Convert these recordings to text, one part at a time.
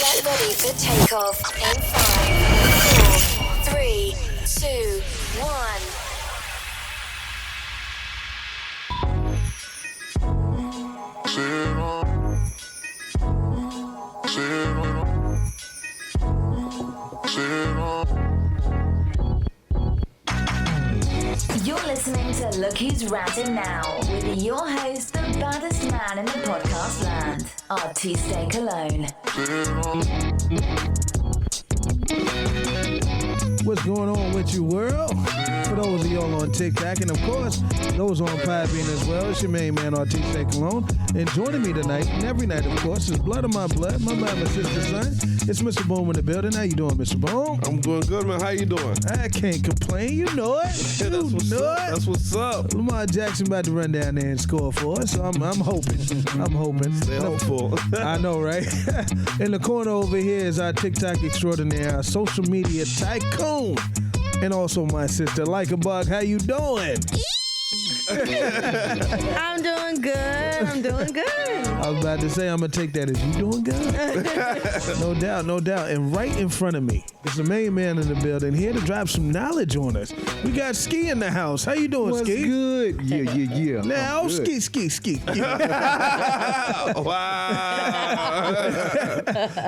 Get ready for takeoff in 5, 4, 3, 2, 1. You're listening to Look Who's Ratting Now with your host, the baddest man in the podcast land, Artiste Cologne. What's going on with you, world? For those of y'all on TikTok, and of course, those on Podbean as well, it's your main man, Artiste Cologne. And joining me tonight, and every night, of course, is blood of my blood, my mama, sister's son. It's Mr. Boom in the building. How you doing, Mr. Boom? I'm doing good, man. How you doing? I can't complain. You know it. Yeah, that's what's up. That's what's up. Lamar Jackson about to run down there and score for us, so I'm hoping. I'm hoping. Stay hopeful. I know, right? In the corner over here is our TikTok extraordinaire, our social media tycoon, and also my sister, Like a Bug. How you doing? I'm doing good. I was about to say, I'm going to take that as you doing good. No doubt, no doubt. And right in front of me is the main man in the building, here to drop some knowledge on us. We got Ski in the house. How you doing, What's Ski? good? Yeah. Now, I'm good. ski. Wow.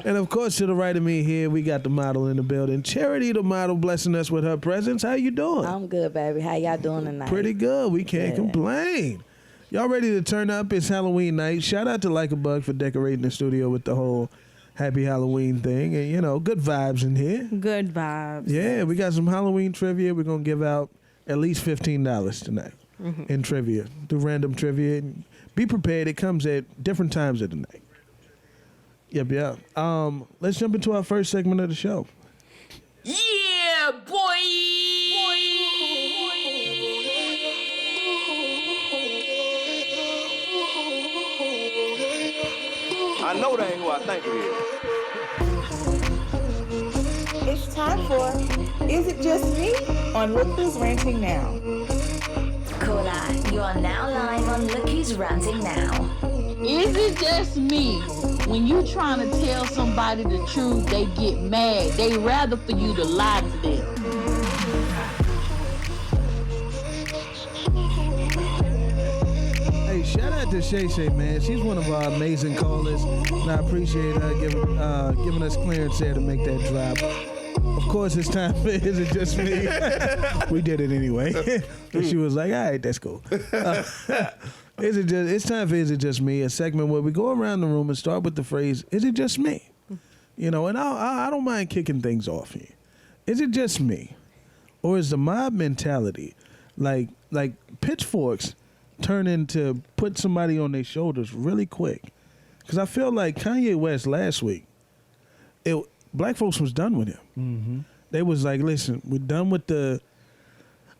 And of course, to the right of me here, we got the model in the building. Charity, the model, blessing us with her presence. How you doing? I'm good, baby. How y'all doing tonight? Pretty good. We can't complain. Y'all ready to turn up? It's Halloween night. Shout out to Like a Bug for decorating the studio with the whole Happy Halloween thing. And, you know, good vibes in here. Good vibes. Yeah, we got some Halloween trivia. We're going to give out at least $15 tonight in trivia. Do random trivia. And be prepared. It comes at different times of the night. Yep. Let's jump into our first segment of the show. Yeah, boy! I know that ain't who I think it is. It's time for Is It Just Me? On Look Who's Ranting Now. Caller, you are now live on Look Who's Ranting Now. Is it just me? When you trying to tell somebody the truth, they get mad. They rather for you to lie to them. Hey, shout out to Shay Shay, man. She's one of our amazing callers, and I appreciate her giving us clearance there to make that drop. Of course, it's time for Is It Just Me? We did it anyway. And she was like, all right, that's cool. It's time for Is It Just Me, a segment where we go around the room and start with the phrase, is it just me? You know, and I don't mind kicking things off here. Is it just me? Or is the mob mentality like pitchforks turn into put somebody on their shoulders really quick? Because I feel like Kanye West last week, black folks was done with him. Mm-hmm. They was like, listen, we're done with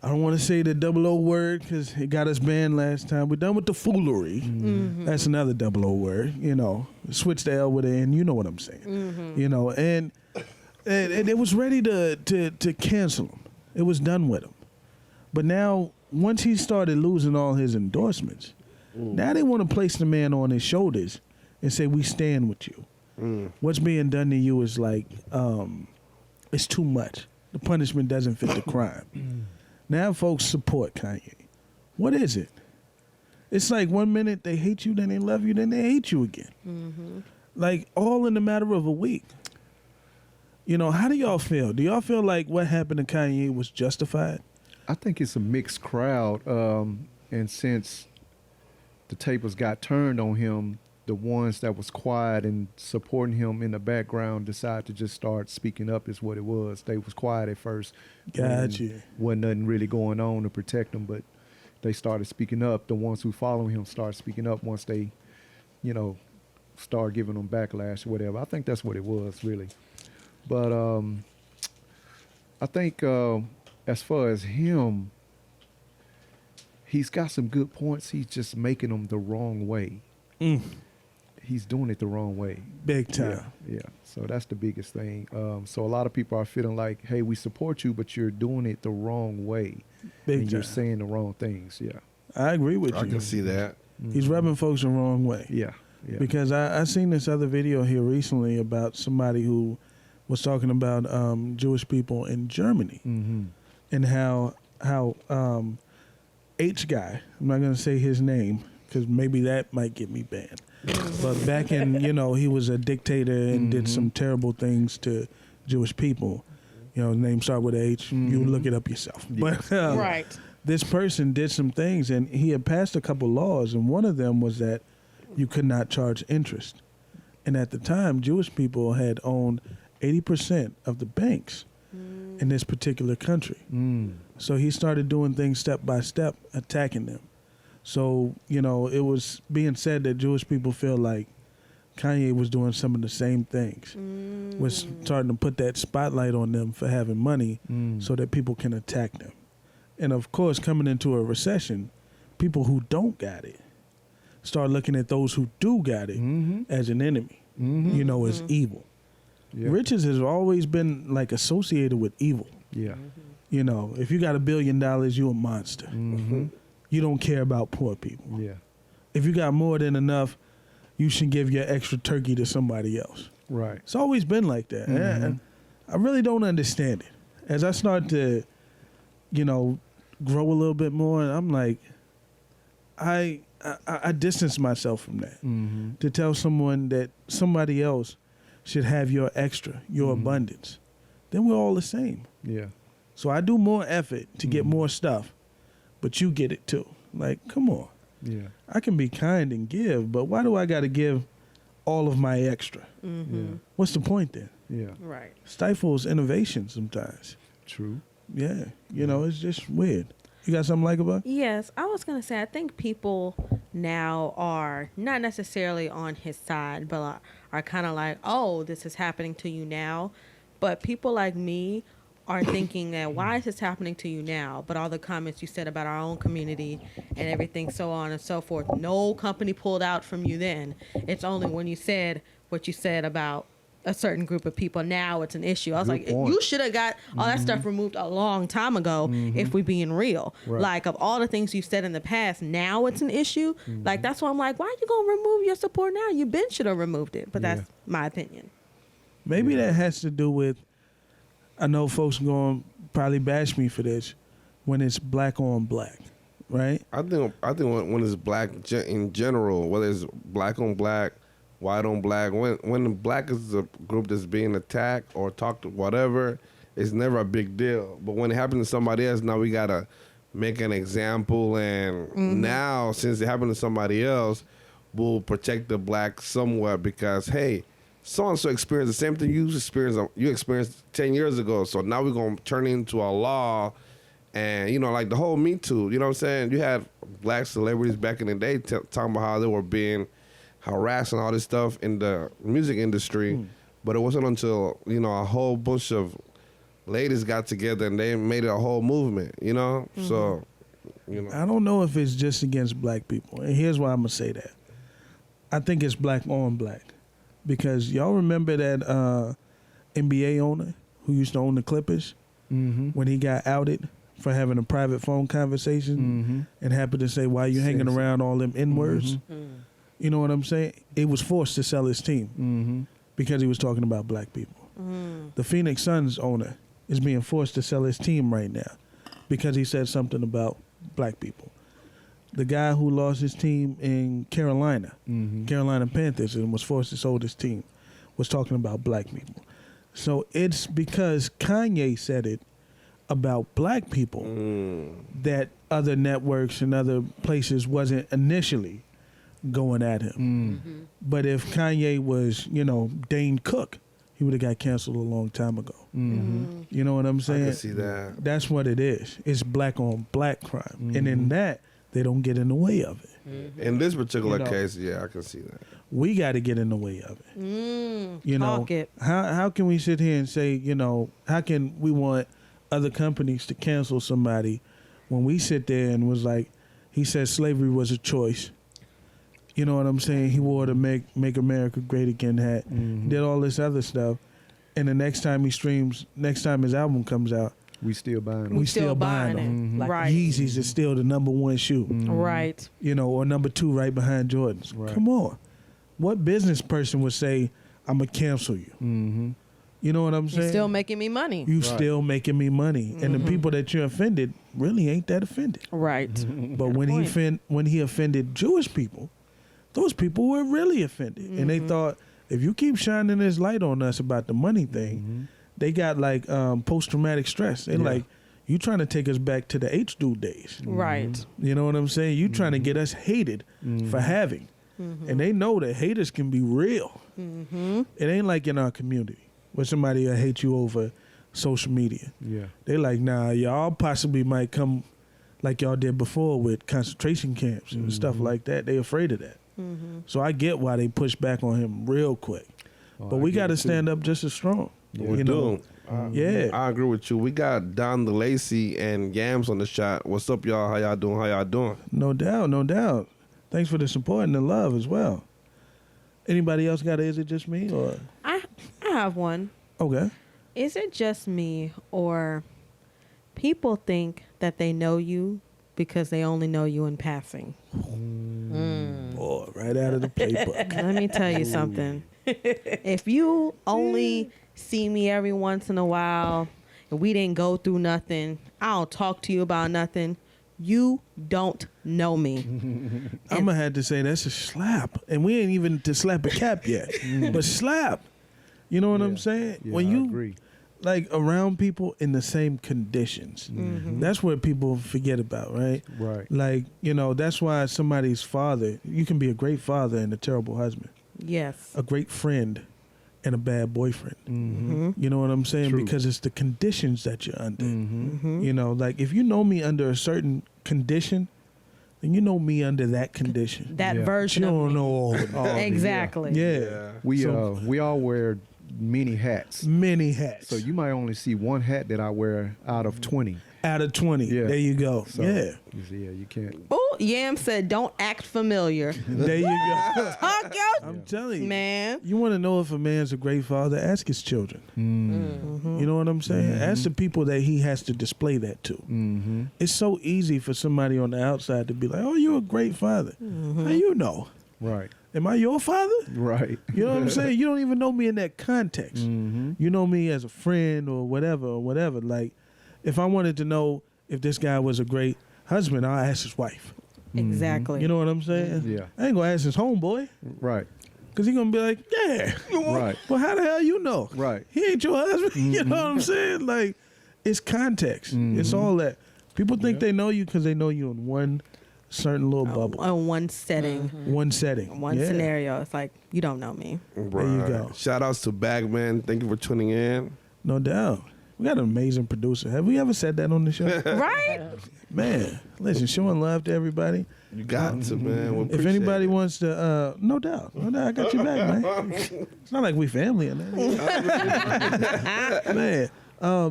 I don't want to say the double O word because it got us banned last time. We're done with the foolery. Mm-hmm. That's another double O word, you know. Switch the L with an N, you know what I'm saying. Mm-hmm. You know, and it was ready to cancel him. It was done with him. But now, once he started losing all his endorsements, now they want to place the man on his shoulders and say, we stand with you. What's being done to you is like, it's too much. The punishment doesn't fit the crime. Now folks support Kanye. What is it? It's like 1 minute they hate you, then they love you, then they hate you again. Mm-hmm. Like all in the matter of a week. You know, how do y'all feel? Do y'all feel like what happened to Kanye was justified? I think it's a mixed crowd. And since the tables got turned on him, the ones that was quiet and supporting him in the background decided to just start speaking up is what it was. They was quiet at first. Gotcha. Wasn't nothing really going on to protect him, but they started speaking up. The ones who follow him started speaking up once they, start giving them backlash or whatever. I think that's what it was, really. But I think as far as him, he's got some good points. He's just making them the wrong way. He's doing it the wrong way. Big time. Yeah. So that's the biggest thing. So a lot of people are feeling like, hey, we support you, but you're doing it the wrong way. Big and time. You're saying the wrong things. Yeah. I agree with you. I can see that. He's rubbing folks the wrong way. Yeah. Yeah. Because I seen this other video here recently about somebody who was talking about Jewish people in Germany and how H guy, I'm not going to say his name because maybe that might get me banned. But back in, he was a dictator and did some terrible things to Jewish people. His name started with H. You look it up yourself. But Right. this person did some things, and he had passed a couple laws, and one of them was that you could not charge interest. And at the time, Jewish people had owned 80% of the banks in this particular country. So he started doing things step by step, attacking them. So, it was being said that Jewish people feel like Kanye was doing some of the same things. Was starting to put that spotlight on them for having money so that people can attack them. And of course, coming into a recession, people who don't got it start looking at those who do got it as an enemy, as evil. Yeah. Riches has always been like associated with evil. Yeah. If you got $1 billion, you a monster. You don't care about poor people. Yeah. If you got more than enough, you should give your extra turkey to somebody else. Right. It's always been like that. And I really don't understand it. As I start to, grow a little bit more, I'm like, I distance myself from that. To tell someone that somebody else should have your extra, your abundance. Then we're all the same. Yeah. So I do more effort to get more stuff, but you get it too. Like, come on. Yeah. I can be kind and give, but why do I got to give all of my extra? Yeah. What's the point then? Yeah. Right. Stifles innovation sometimes. True. Yeah. It's just weird. You got something like about? Yes, I was going to say, I think people now are not necessarily on his side, but are kind of like, oh, this is happening to you now. But people like me are thinking that, why is this happening to you now? But all the comments you said about our own community and everything, so on and so forth, no company pulled out from you then. It's only when you said what you said about a certain group of people, now it's an issue. I was like, point. you should have got all that stuff removed a long time ago if we being real. Right. Like, of all the things you've said in the past, now it's an issue. Like, that's why I'm like, why are you going to remove your support now? You been should have removed it. But that's my opinion. Maybe that has to do with, I know folks are going to probably bash me for this, when it's black on black, right? I think when it's black in general, whether it's black on black, white on black, when the black is a group that's being attacked or talked to whatever, it's never a big deal. But when it happens to somebody else, now we gotta make an example, and now since it happened to somebody else, we'll protect the black somewhat because hey, so and so experienced the same thing you experienced 10 years ago. So now we're gonna turn it into a law, and like the whole Me Too. You know what I'm saying? You had black celebrities back in the day talking about how they were being harassed and all this stuff in the music industry, but it wasn't until a whole bunch of ladies got together and they made it a whole movement. So I don't know if it's just against black people, and here's why I'm gonna say that. I think it's black on black, because y'all remember that NBA owner who used to own the Clippers when he got outed for having a private phone conversation and happened to say, "Why you hanging around all them N-words?" You know what I'm saying? It was forced to sell his team because he was talking about black people. The Phoenix Suns owner is being forced to sell his team right now because he said something about black people. The guy who lost his team in Carolina, Carolina Panthers, and was forced to sell his team, was talking about black people. So it's because Kanye said it about black people that other networks and other places wasn't initially going at him. But if Kanye was, Dane Cook, he would have got canceled a long time ago. You know what I'm saying? I can see that. That's what it is. It's black on black crime. And in that, they don't get in the way of it. In this particular case, yeah, I can see that. We got to get in the way of it. Talk it. How can we sit here and say, how can we want other companies to cancel somebody when we sit there and was like, he said slavery was a choice. You know what I'm saying? He wore the Make America Great Again hat. Did all this other stuff. And the next time his album comes out, we still buying them. We still buying them. Like, right. Yeezys is still the number one shoe. Right. Or number 2 right behind Jordans. Right. Come on. What business person would say, "I'm gonna cancel you"? Mm-hmm. You know what I'm saying? You're still making me money. You still making me money, and the people that you offended really ain't that offended. Right. But when he offended Jewish people, those people were really offended, and they thought, if you keep shining this light on us about the money thing, they got like post traumatic stress. They like, you trying to take us back to the H-dude days. Right. You know what I'm saying? You trying to get us hated for having, and they know that haters can be real. It ain't like in our community where somebody will hate you over social media. Yeah. They like, nah, y'all possibly might come like y'all did before with concentration camps and stuff like that. They afraid of that. So I get why they push back on him real quick. But we got to stand up just as strong. We you know? do. Yeah. I agree with you. We got Don DeLacy and Yams on the shot. What's up, y'all? How y'all doing? How y'all doing? No doubt, no doubt. Thanks for the support and the love as well. Anybody else got a Is It Just Me? Or I have one. okay. Is it just me, or people think that they know you because they only know you in passing? Boy, right out of the playbook. Let me tell you something. If you only see me every once in a while and we didn't go through nothing, I don't talk to you about nothing, you don't know me. I'm gonna have to say that's a slap, and we ain't even to slap a cap yet, but slap. You know what I'm saying? Yeah, when I you agree. like around people in the same conditions, that's what people forget about, right? Right. Like, you know, that's why somebody's father, you can be a great father and a terrible husband, Yes. a great friend and a bad boyfriend. You know what I'm saying? True. Because it's the conditions that you're under. You know, like if you know me under a certain condition, then you know me under that condition. That Yeah. You version of don't me. know all of that. Exactly. Yeah. We So- we all wear many hats. Many hats. So you might only see one hat that I wear out of 20. out of 20. Yeah. There you go. So, yeah. you can't. Oh, Yam said, don't act familiar. There you go. Talk your I'm telling you. man. You want to know if a man's a great father? Ask his children. You know what I'm saying? Ask the people that he has to display that to. It's so easy for somebody on the outside to be like, "Oh, you're a great father." How you know? Right. Am I your father? Right. You know what I'm saying? You don't even know me in that context. You know me as a friend or whatever. Like, if I wanted to know if this guy was a great husband, I'll ask his wife. Exactly. You know what I'm saying? Yeah. I ain't gonna ask his homeboy. Right. Because he's going to be like, yeah. Right. Well, how the hell you know? Right. He ain't your husband. You know what I'm saying? Like, it's context. It's all that. People think they know you because they know you in one certain little bubble. On one setting, One setting. one Yeah. scenario. It's like, you don't know me. There you go. Shout outs to Bagman. Thank you for tuning in. No doubt. We got an amazing producer. Have we ever said that on the show? Right? Man, listen, showing love to everybody. You got to, man. We If appreciate anybody it. wants to, no doubt, I got your back, man. It's not like we family or nothing. Man,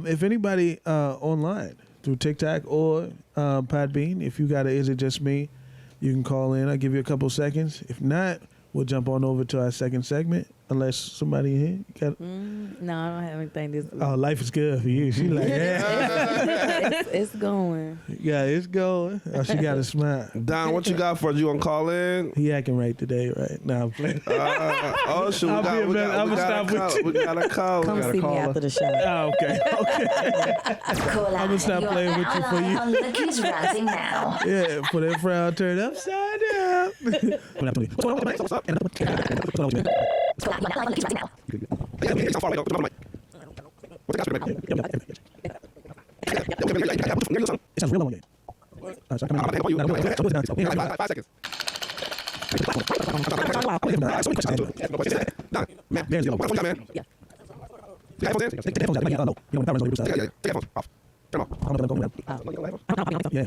if anybody online through TikTok or Podbean, if you got a Is It Just Me, you can call in. I'll give you a couple seconds. If not, we'll jump on over to our second segment. Unless somebody here, you got. No, I don't have anything this week. Oh, life is good for you. She like, yeah, It's going. yeah, it's going. Oh, she got a smile. Don, what you got for us? You gonna call in? He acting right today, right? Now I'm playing. Oh, shoot. I'll be a minute. I'ma stop with you. We got a call. Come see me after the show. Oh, okay, okay. Call out. I'ma stop You're playing with you now for you. live on Look Who's Ranting Now. Yeah, for that frown turned upside down. It sounds real long. Five seconds. There's the other man. Yeah. Take headphones in. Take the headphones out. No, you don't have to Yeah. Take headphones off. Turn them off. I'm not going to Yeah.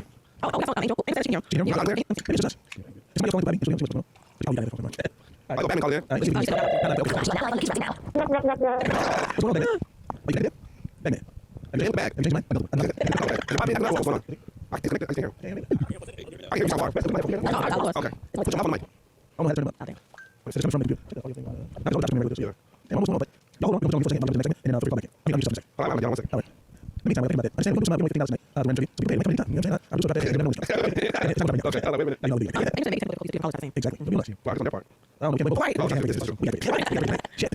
It's my phone, buddy. Oh, you got it. All right, Batman call in. What's going on, Batman? Oh, you got it? Batman. In the bag. Have you changed mine? What's going on? I can hear you. I can hear you so far. Okay. Put your mouth on the mic. I'm going to turn it up. It's coming from the computer. I'm almost on, but hold on. Hold on. You're saying, I'm going to and then I'll call back. I'll use something. All right, 1 second. All right. Meantime, I think about that. I understand we're doing something else tonight. The rent review. So we pay like $20. You know what I'm saying? I'm just about that. Okay, hold on, wait a minute. Exactly. It'll be like, All right, it's on their part. I don't know. Quiet. Okay, this is true. Shit.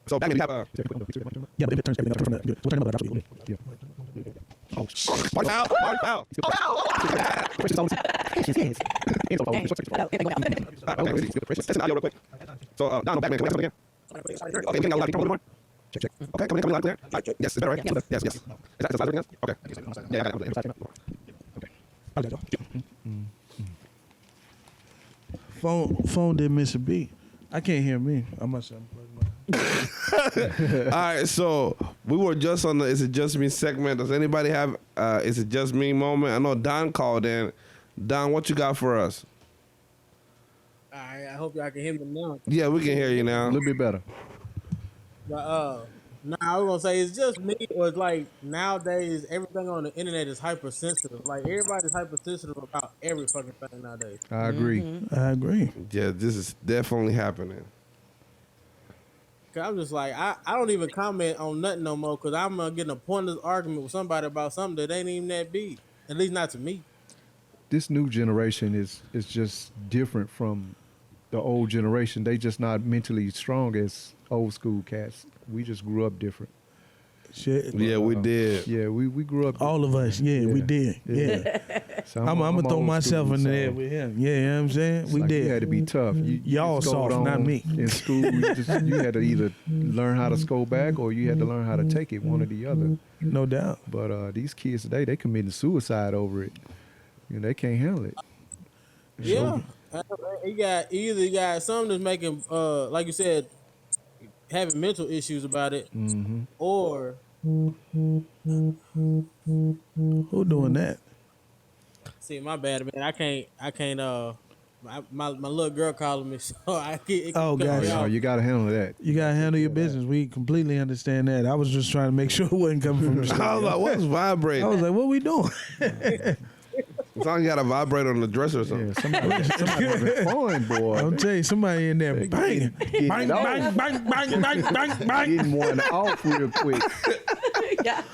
So back in the Yeah, but it turns everything. We'll turn it up. Oh, foul. Listen, audio real quick. So, Donald, Batman, can we have something again? Okay, can we have a lot of people? Check. Okay, come in loud clear. Yes, it's better, right? Yes. Is that the again? Okay. Yeah, I got it. Okay. Phone didn't miss a beat. I can't hear me. I must have All right, so we were just on the Is It Just Me segment. Does anybody have Is It Just Me moment? I know Don called in. Don, what you got for us? All right, I hope y'all can hear me now. Yeah, we can hear you now. A little bit better. But, I was gonna say it's just me, or it's like nowadays everything on the internet is hypersensitive. Like everybody's hypersensitive about every fucking thing nowadays. I agree. I agree. Yeah, this is definitely happening. Cause I'm just like I don't even comment on nothing no more because I'm getting a pointless argument with somebody about something that ain't even that big. At least not to me. This new generation is just different from the old generation. They just not mentally strong as old school cats. We just grew up different. Shit. Yeah, we did. Yeah, we grew up. All of us. Yeah, we did. Yeah. So I'm gonna throw old myself school, in there so with him. Yeah, you know what I'm saying? it's We like did. You had to be tough. Y'all just soft, scolded not on me. In school, you had to either learn how to scold back or you had to learn how to take it, one or the other. No doubt. But these kids today, they committing suicide over it. You know, they can't handle it. Yeah. You got some that's making like you said, having mental issues about it, or Who doing that? see my bad man. I can't my little girl calling me, so I can't. Oh, gotcha. Oh, you got to handle that. You gotta handle your business. We completely understand that. I was just trying to make sure it wasn't coming from the I was like, what's vibrating? I was like, what we doing? It's like you got a vibrator on the dresser or something. Yeah, somebody having fun, boy. I'll tell you, somebody in there banging. Getting Bang, it off. bang, bang, bang, bang, bang, bang. Getting one off real quick.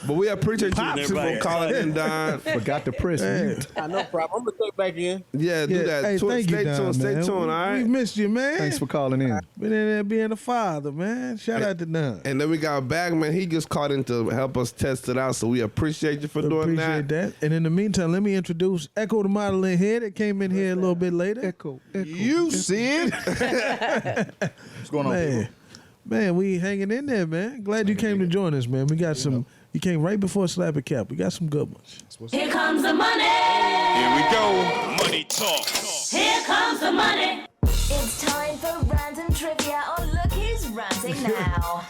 But we appreciate you for calling in, Don. Forgot to press mute. No problem. I'm gonna take back in. Yeah, do that. Hey, thank you, Stay Don, tuned, stay man. tuned, all We right? missed you, man. Thanks for calling in. Been in there being a father, man. Shout out to Don. And then we got Bagman. He just called in to help us test it out, so we appreciate you for doing Appreciate that. that. And in the meantime, let me introduce Echo, the model in here that came in here a little bit later. Echo. You see it? What's going on, Man, we hanging in there, man. Glad you came to join us, man. We got some. You came right before Slap a Cap. We got some good ones. Here comes the money. Here we go. Money talk. Here comes the money. It's time for random trivia on Look Who's Ranting Now.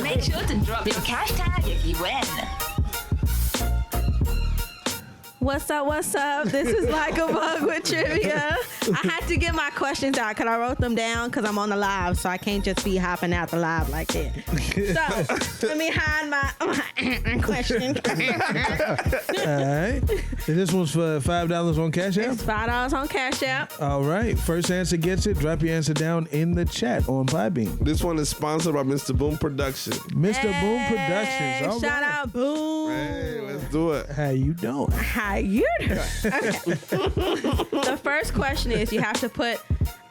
Make sure to drop your cash tag if you win. What's up? This is Like a Bug with trivia. I had to get my questions out because I wrote them down because I'm on the live, so I can't just be hopping out the live like that. So let me hide my question. All right. This one's for $5 on Cash App? It's $5 on Cash App. All right. First answer gets it. Drop your answer down in the chat on Podbean. This one is sponsored by Mr. Boom Production. Mr. Boom Productions. All Shout right. out, Boom. Hey, let's do it. How you doing? How you doing? Okay. The first question is you have to put,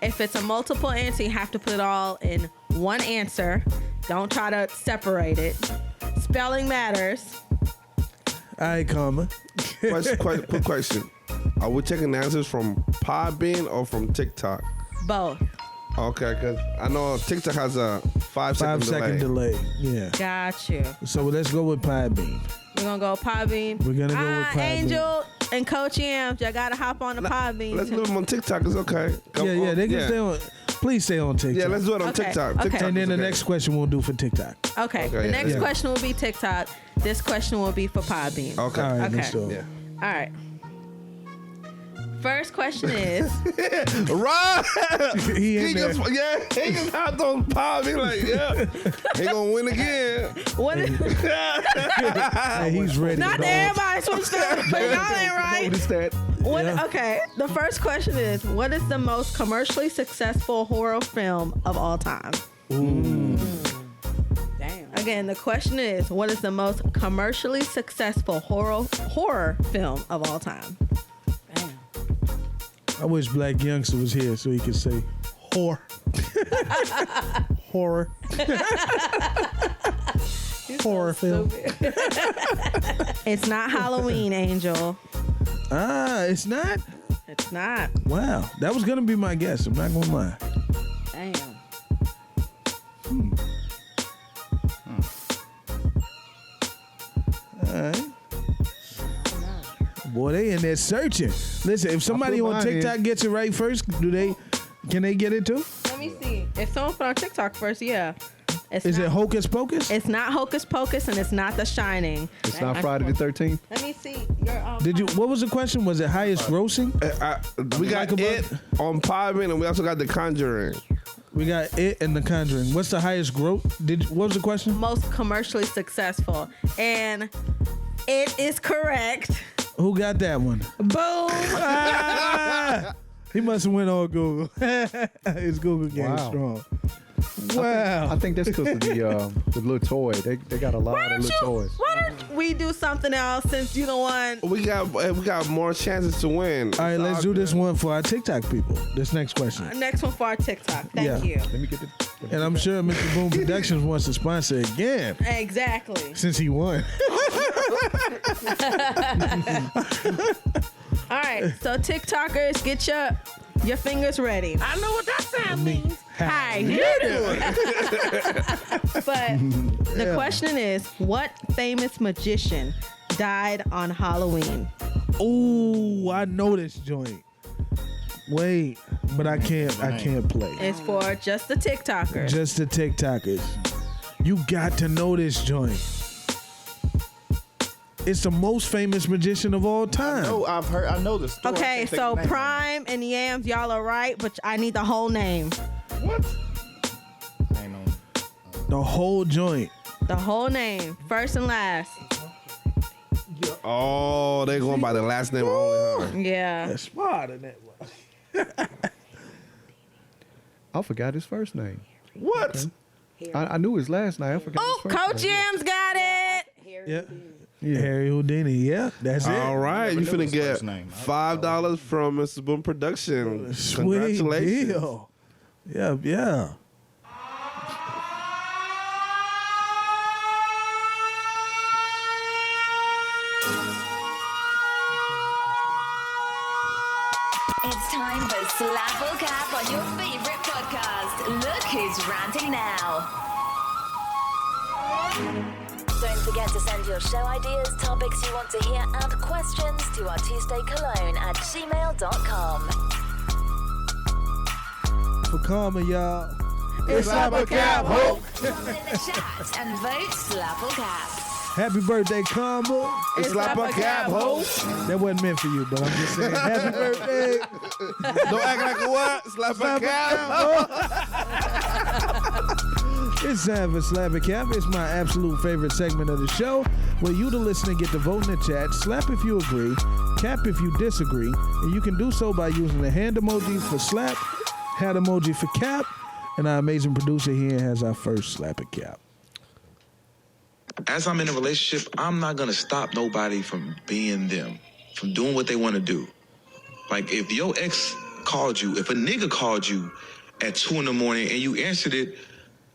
if it's a multiple answer, you have to put it all in one answer. Don't try to separate it. Spelling matters. All right, comma. Quick question. Are we taking answers from Podbean or from TikTok? Both. Okay, because I know TikTok has a 5 second 5 second delay. Yeah. Got you. So let's go with Podbean. We're going to go Podbean. We're going to go with Podbean. Angel and Coach Yams, y'all got to hop on the Podbean. Let's do them on TikTok. It's okay. Yeah, they can stay on. Please stay on TikTok. Yeah, let's do it on Okay, TikTok. okay. TikTok And then is the okay. next question we'll do for TikTok. Okay. The next question will be TikTok. This question will be for Podbean. Okay. All right, Okay. let's do it. Yeah. All right. First question is. Right. He just hopped on Podbean like, he gonna win again. What is, Hey, he's ready. not that everybody switched up, but y'all ain't right. Notice that. Okay, the first question is, what is the most commercially successful horror film of all time? Ooh. Damn. Again, the question is, what is the most commercially successful horror film of all time? Damn. I wish Black Youngster was here so he could say horror. Horror. Horror film. It's not Halloween, Angel. It's not? It's not. Wow. That was going to be my guess. I'm not going to lie. Damn. All right. Boy, they in there searching. Listen, if somebody on TikTok gets it right first, can they get it too? Let me see. If someone put on TikTok first, yeah. Is it Hocus Pocus? It's not Hocus Pocus, and it's not The Shining. It's not Friday the 13th. Let me see. What was the question? Was it highest grossing? We got it on Podbean, and we also got The Conjuring. We got it and The Conjuring. What's the highest growth? What was the question? Most commercially successful, and it is correct. Who got that one? Boom. He must have went on Google. His Google game strong. Wow. I think that's because of the little toy. They got a lot of little toys. Why don't we do something else since you the one? We got more chances to win. All right, let's do this one for our TikTok people. This next question. Next one for our TikTok. Thank you. Let me get the. And I'm sure Mr. Boom Productions wants to sponsor again. Exactly. Since he won. All right, so TikTokers, get your fingers ready. I know what that sound means. Hi, you doing? But the question is, what famous magician died on Halloween? Ooh, I know this joint. Wait, but I can't play. It's for just the TikTokers. Just the TikTokers. You got to know this joint. It's the most famous magician of all time. I know this story. Okay, so Prime and Yams, y'all are right, but I need the whole name. What? The whole joint. The whole name, first and last. Oh, they going by the last name only, huh? Yeah. That's smart in that one. I forgot his first name. What? Okay. I knew his last name. I forgot his first Coach name. Yams got it. Yeah, Harry Houdini. Yeah, that's it. All right, you finna get $5 from Mr. Boom Production. Sweet Congratulations. deal. Yeah. It's time for Slap or Cap on your favorite podcast. Look who's ranting now. Don't forget to send your show ideas, topics you want to hear, and questions to artistecologne@gmail.com. For karma, y'all. It's Slap or Cap, ho! Comment in the chat and vote Slap or Cap. Happy birthday, karma. It's Slap or Cap, ho! That wasn't meant for you, but I'm just saying, happy birthday. Don't act like a what? Slap or Cap, It's time for Slap or Cap. It's my absolute favorite segment of the show, where you, the listener, get to vote in the chat. Slap if you agree, cap if you disagree, and you can do so by using the hand emoji for slap, hat emoji for cap, and our amazing producer here has our first Slap or Cap. As I'm in a relationship, I'm not going to stop nobody from being them, from doing what they want to do. Like, if your ex called you, if a nigga called you at 2 a.m. and you answered it,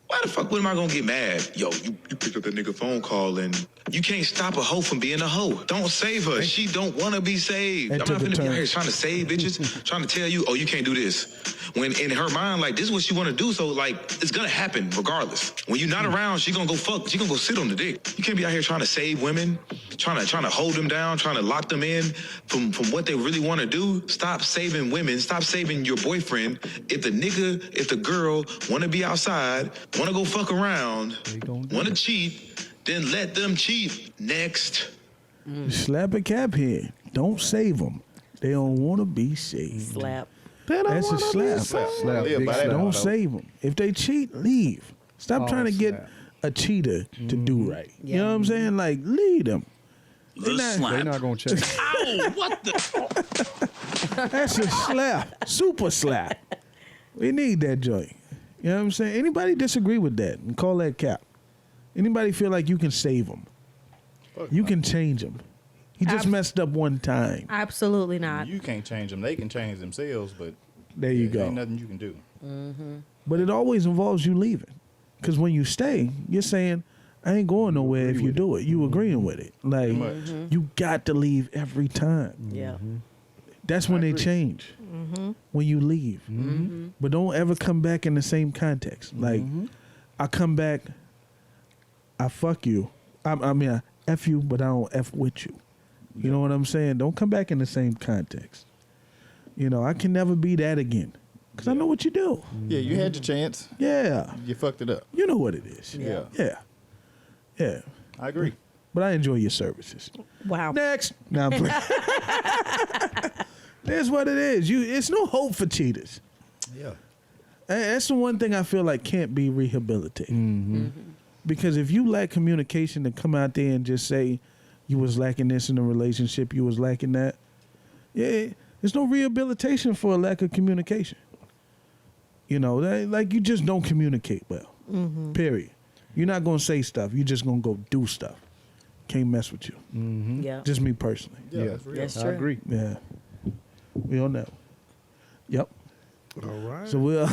why the fuck am I gonna get mad? Yo, you picked up that nigga phone call and you can't stop a hoe from being a hoe. Don't save her. She don't want to be saved. I'm not gonna be out here trying to save bitches, trying to tell you, oh, you can't do this. When in her mind, like, this is what she want to do, so, like, it's gonna happen regardless. When you're not around, she gonna go fuck, she gonna go sit on the dick. You can't be out here trying to save women, trying to hold them down, trying to lock them in from what they really want to do. Stop saving women. Stop saving your boyfriend. If the girl want to be outside, want to go fuck around, want to cheat, then let them cheat. Next. Slap or Cap here. Don't save them. They don't want to be saved. Slap. That's a slap. Slap. Don't save them. If they cheat, leave. Stop trying to get a cheater to do right. You know what I'm saying? Like, lead them. They not, They're not gonna change. Ow, what the? That's a slap. Super slap. We need that joint. You know what I'm saying? Anybody disagree with that and call that cap? Anybody feel like you can save him? You can change him. He just messed up one time. Absolutely not. You can't change them. They can change themselves, but There you go. ain't nothing you can do. But it always involves you leaving. Because when you stay, you're saying, I ain't going nowhere if you do it. You agreeing with it. Like, you got to leave every time. Yeah. That's when they change. When you leave. But don't ever come back in the same context. Like, I come back, I fuck you. I mean, I F you, but I don't F with you. You know what I'm saying? Don't come back in the same context. You know, I can never be that again. Because I know what you do. Yeah, you had your chance. Yeah. You fucked it up. You know what it is. Yeah. Yeah. Yeah. I agree. But I enjoy your services. Wow. Next. Now I'm playing. That's what it is. It's no hope for cheaters. Yeah. And that's the one thing I feel like can't be rehabilitated. Because if you lack communication to come out there and just say you was lacking this in a relationship, you was lacking that, yeah, there's no rehabilitation for a lack of communication. You know, like you just don't communicate well. Period. You're not gonna say stuff. You're just gonna go do stuff. Can't mess with you. Yeah. Just me personally. Yeah, that's real. That's I true. agree. Yeah. We on that. Yep. All right. So we'll.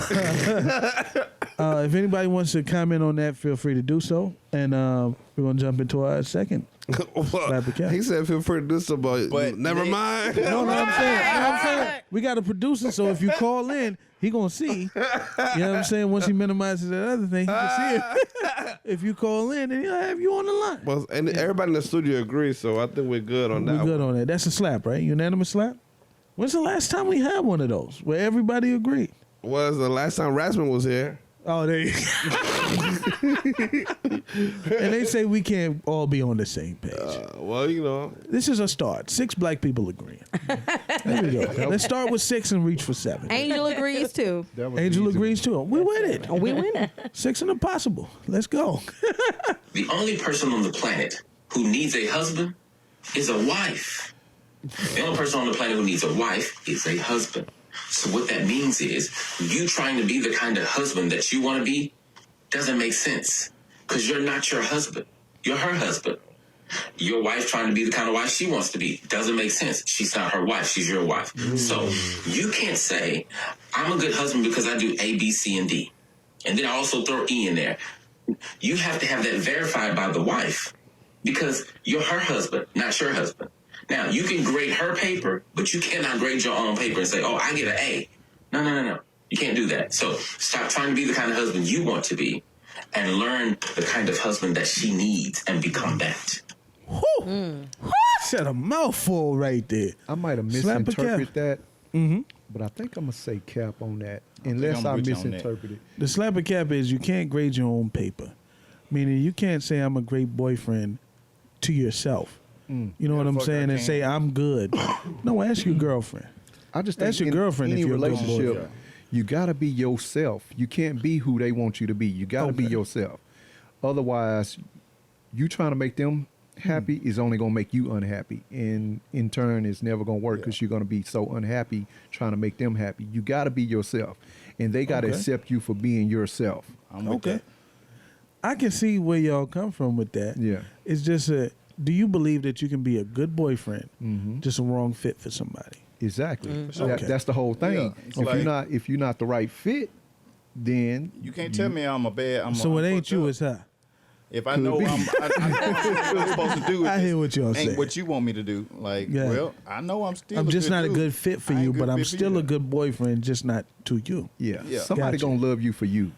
If anybody wants to comment on that, feel free to do so. And we're gonna jump into our second. Slap the cap. He said, "Feel free to do so, but never mind." No, I'm saying. We got a producer, so if you call in, he gonna see. You know what I'm saying? Once he minimizes that other thing, he can see it. If you call in, then he'll have you on the line. Well, and everybody in the studio agrees, so I think we're good on that. We're good on that. That's a slap, right? Unanimous slap. When's the last time we had one of those where everybody agreed? Was the last time Rasmus was here? Oh, there you go. And they say we can't all be on the same page. Well, you know. This is a start. 6 black people agreeing. There we go. Let's start with 6 and reach for 7. Angel agrees too. Angel agrees too. We win it. We win it. 6 and impossible. Let's go. The only person on the planet who needs a husband is a wife. The only person on the planet who needs a wife is a husband. So what that means is you trying to be the kind of husband that you want to be doesn't make sense because you're not your husband. You're her husband. Your wife trying to be the kind of wife she wants to be doesn't make sense. She's not her wife. She's your wife. So you can't say, I'm a good husband because I do A, B, C, and D. And then I also throw E in there. You have to have that verified by the wife because you're her husband, not your husband. Now, you can grade her paper, but you cannot grade your own paper and say, oh, I get an A. No. You can't do that. So stop trying to be the kind of husband you want to be and learn the kind of husband that she needs and become that. Said a mouthful right there. I might have Slap a misinterpreted cap. that, but I think I'm going to say cap on that, unless I misinterpreted. The slapper cap is you can't grade your own paper. Meaning you can't say I'm a great boyfriend to yourself. You know what I'm saying? And say I'm good. No, ask your girlfriend. I just ask think your girlfriend any if you're a good relationship, boyfriend. you got to be yourself. You can't be who they want you to be. You got to be yourself. Otherwise, you trying to make them happy is only going to make you unhappy. And in turn, it's never going to work because you're going to be so unhappy trying to make them happy. You got to be yourself. And they got to accept you for being yourself. Okay. I can see where y'all come from with that. Yeah. It's just do you believe that you can be a good boyfriend, just a wrong fit for somebody? Exactly. Okay. That's the whole thing. Yeah. If you're not the right fit, then You can't tell me I'm a bad. So it ain't you, it's her. If I know I know what I'm supposed to do, I hear what y'all ain't saying. what you want me to do. Like, well, I know I'm still. I'm just not a dude. good fit for I ain't you, good but I'm fit for still you. a good boyfriend, just not to you. Yeah. Yeah. Somebody Gotcha. gonna love you for you.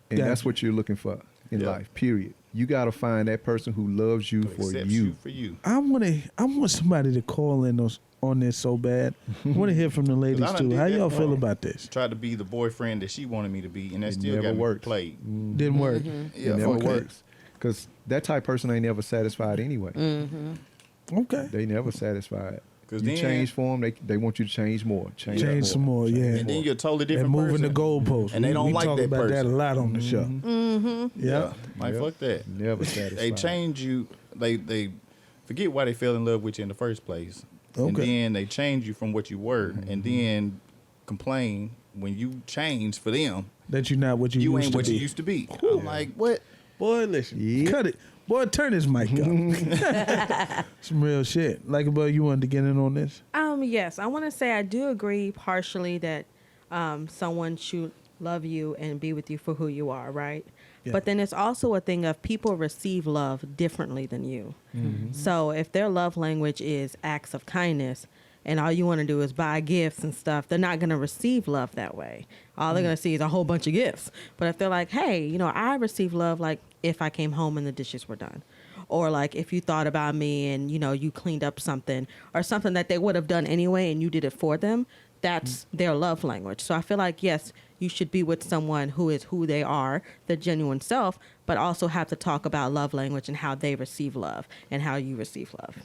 And Gotcha. that's what you're looking for in Yeah. life, period. You gotta find that person who loves you for Accepts you. for you. I want somebody to call in on this so bad. I want to hear from the ladies 'Cause I done too. did How that y'all feel wrong. about this? Tried to be the boyfriend that she wanted me to be, and that It still never got me worked. played. Didn't work. Yeah, It never okay. works. Because that type of person ain't never satisfied anyway. Okay. They never satisfied. 'Cause You then- change for them, they want you to change more. Change some more, yeah. And then you're a totally different And moving person. the goalposts. And they don't we like talk that about that a person. lot on the show. Yeah, like Yep. fuck that. Never satisfied. They change you. They forget why they fell in love with you in the first place. And Okay. then they change you from what you were, and then complain when you change for them. That you're not what you You used ain't to what be. you used to be. I'm like, what? Boy, listen. Cut it. Boy, turn his mic up. Some real shit. Like, about you wanted to get in on this? Yes, I want to say I do agree partially that someone should love you and be with you for who you are, right? Yeah. But then it's also a thing of people receive love differently than you. Mm-hmm. So if their love language is acts of kindness and all you want to do is buy gifts and stuff, they're not going to receive love that way. All they're going to see is a whole bunch of gifts. But if they're like, hey, you know, I receive love like if I came home and the dishes were done. Or like if you thought about me and, you know, you cleaned up something or something that they would have done anyway and you did it for them, that's their love language. So I feel like, yes, you should be with someone who is who they are, their genuine self, but also have to talk about love language and how they receive love and how you receive love.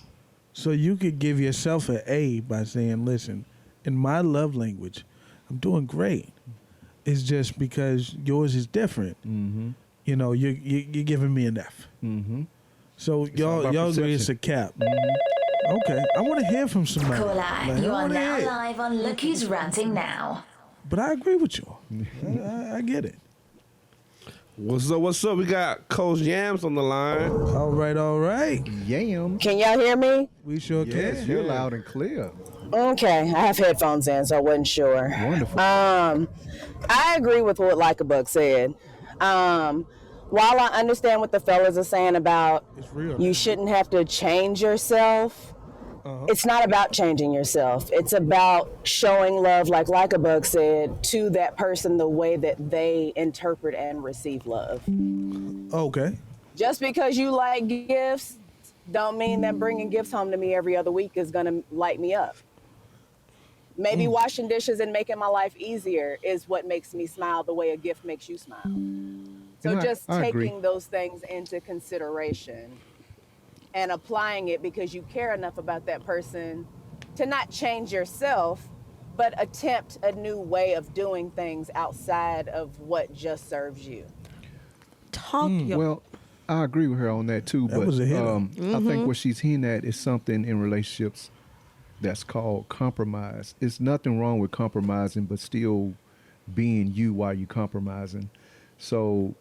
So you could give yourself an A by saying, listen, in my love language, I'm doing great. It's just because yours is different. Mm-hmm. You know, you're giving me an F. Mm-hmm. So all y'all about agree it's a cap. Okay, I want to hear from somebody. Caller, Like, you I are wanna now hear. live on Look Who's Ranting Now. But I agree with you. I get it. What's up? What's up? We got Coach Yams on the line. All right. Yam. Can y'all hear me? We sure Yes, can. you're loud and clear. Okay, I have headphones in, so I wasn't sure. Wonderful. I agree with what Like a Buck said. While I understand what the fellas are saying about It's real. you shouldn't have to change yourself, it's not about changing yourself. It's about showing love, like a Buck said, to that person the way that they interpret and receive love. Okay. Just because you like gifts, don't mean that bringing gifts home to me every other week is gonna light me up. Maybe washing dishes and making my life easier is what makes me smile the way a gift makes you smile. So And just I agree. taking those things into consideration and applying it because you care enough about that person to not change yourself, but attempt a new way of doing things outside of what just serves you. Well, I agree with her on that too. That but was a hitter. I think what she's hinting at is something in relationships that's called compromise. It's nothing wrong with compromising, but still being you while you're compromising. So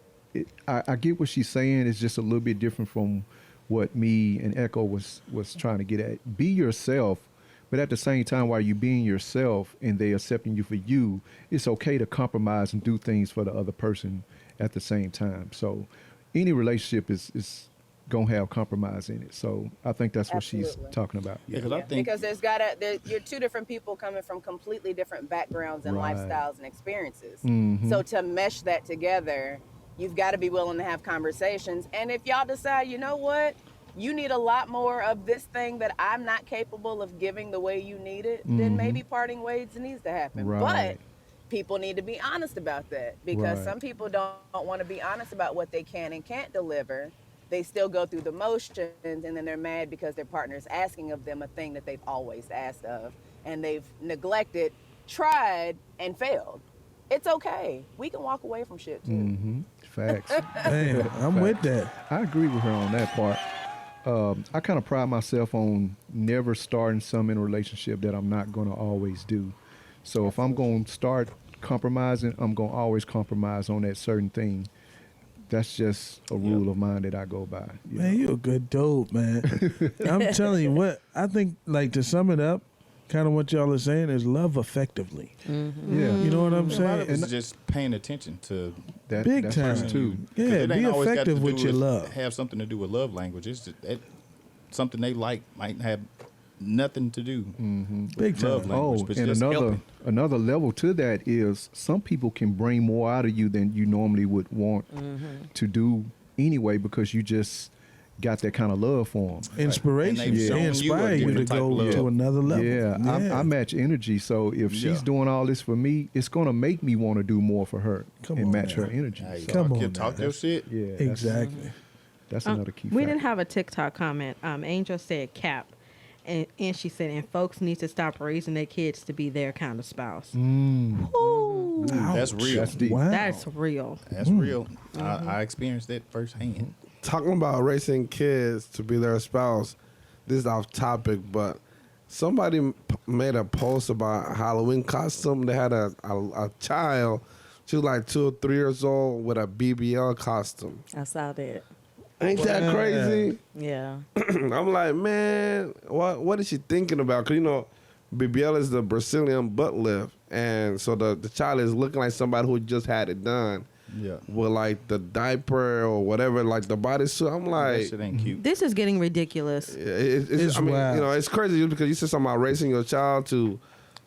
I get what she's saying. It's just a little bit different from what me and Echo was trying to get at. Be yourself, but at the same time, while you being yourself and they accepting you for you, it's okay to compromise and do things for the other person at the same time. So any relationship is gonna have compromise in it. So I think that's what she's Absolutely. talking about. Yeah, because I think Because you're two different people coming from completely different backgrounds and Right. lifestyles and experiences. Mhm. So to mesh that together, you've got to be willing to have conversations. And if y'all decide, you know what, you need a lot more of this thing that I'm not capable of giving the way you need it, then Mhm. maybe parting ways needs to happen. Right. But people need to be honest about that because Right. some people don't want to be honest about what they can and can't deliver. They still go through the motions and then they're mad because their partner is asking of them a thing that they've always asked of and they've neglected, tried, and failed. It's okay. We can walk away from shit too. Mm-hmm. Facts. Damn, I'm with that. I agree with her on that part. I kind of pride myself on never starting some in a relationship that I'm not going to always do. So if I'm going to start compromising, I'm going to always compromise on that certain thing. That's just a rule of mine that I go by. you Man, know. you a good dude, man. I'm telling you what, I think, like, to sum it up, kind of what y'all are saying is love effectively. Yeah. You know what I'm a lot saying? of it's just paying attention to That, Big that's time. first too. Yeah, it ain't be always got to effective with do your love. Have something to do with love language. It's just something they like might have nothing to do with Big time. love language. but it's And just helping. another level to that is some people can bring more out of you than you normally would want to do anyway because you just got that kind of love for them. Inspiration. And they've They shown you a inspire you to different type of go love. to another level. Yeah, I match energy. So if Yeah. she's doing all this for me, it's going to make me want to do more for her Come and on match now. her energy. Hey, So, Come on now. talk your shit. yeah, Exactly. That's another key We factor. didn't have a TikTok comment. Angel said cap. And she said, and folks need to stop raising their kids to be their kind of spouse. Ooh, That's real. That's deep. Wow. that's real. That's real. I experienced that firsthand. Talking about raising kids to be their spouse, this is off topic, but somebody made a post about Halloween costume. They had a child. She was like 2 or 3 years old with a BBL costume. I saw that. Ain't that crazy? Yeah. I'm like, man, what is she thinking about? Because, you know, BBL is the Brazilian butt lift. And so the child is looking like somebody who just had it done. Yeah. With, like, the diaper or whatever, like the bodysuit. I'm like... That shit ain't cute. This is getting ridiculous. I mean, wild. you know, it's crazy just because you said something about raising your child to,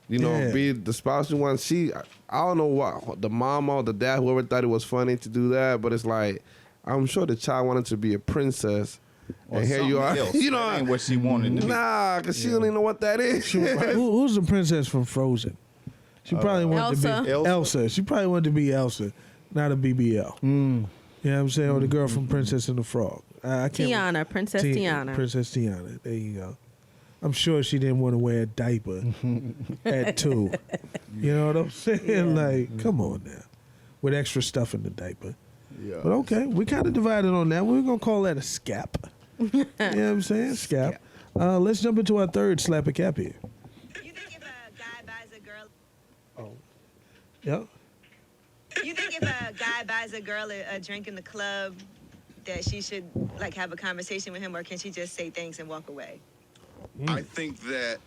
you know, be the spouse you want. I don't know what the mom or the dad, whoever thought it was funny to do that, but it's like, I'm sure the child wanted to be a princess. Or and here you are. something else. You know, That ain't what she wanted to be. Nah, because she don't even know what that is. Who's the princess from Frozen? She probably wanted to be Elsa. She probably wanted to be Elsa, not a BBL. You know what I'm saying? Or the girl from Princess and the Frog. I can't. Tiana, Princess Tiana. Princess Tiana. There you go. I'm sure she didn't want to wear a diaper at 2. You know what I'm saying? Like, come on now. With extra stuff in the diaper. Yeah. But okay, we kind of divided on that. We're going to call that a scap. You know what I'm saying? Scap. Let's jump into our third slap a cap here. You think if a guy buys a girl... Oh. Yep. You think if a guy buys a girl a drink in the club, that she should, like, have a conversation with him, or can she just say thanks and walk away? I think that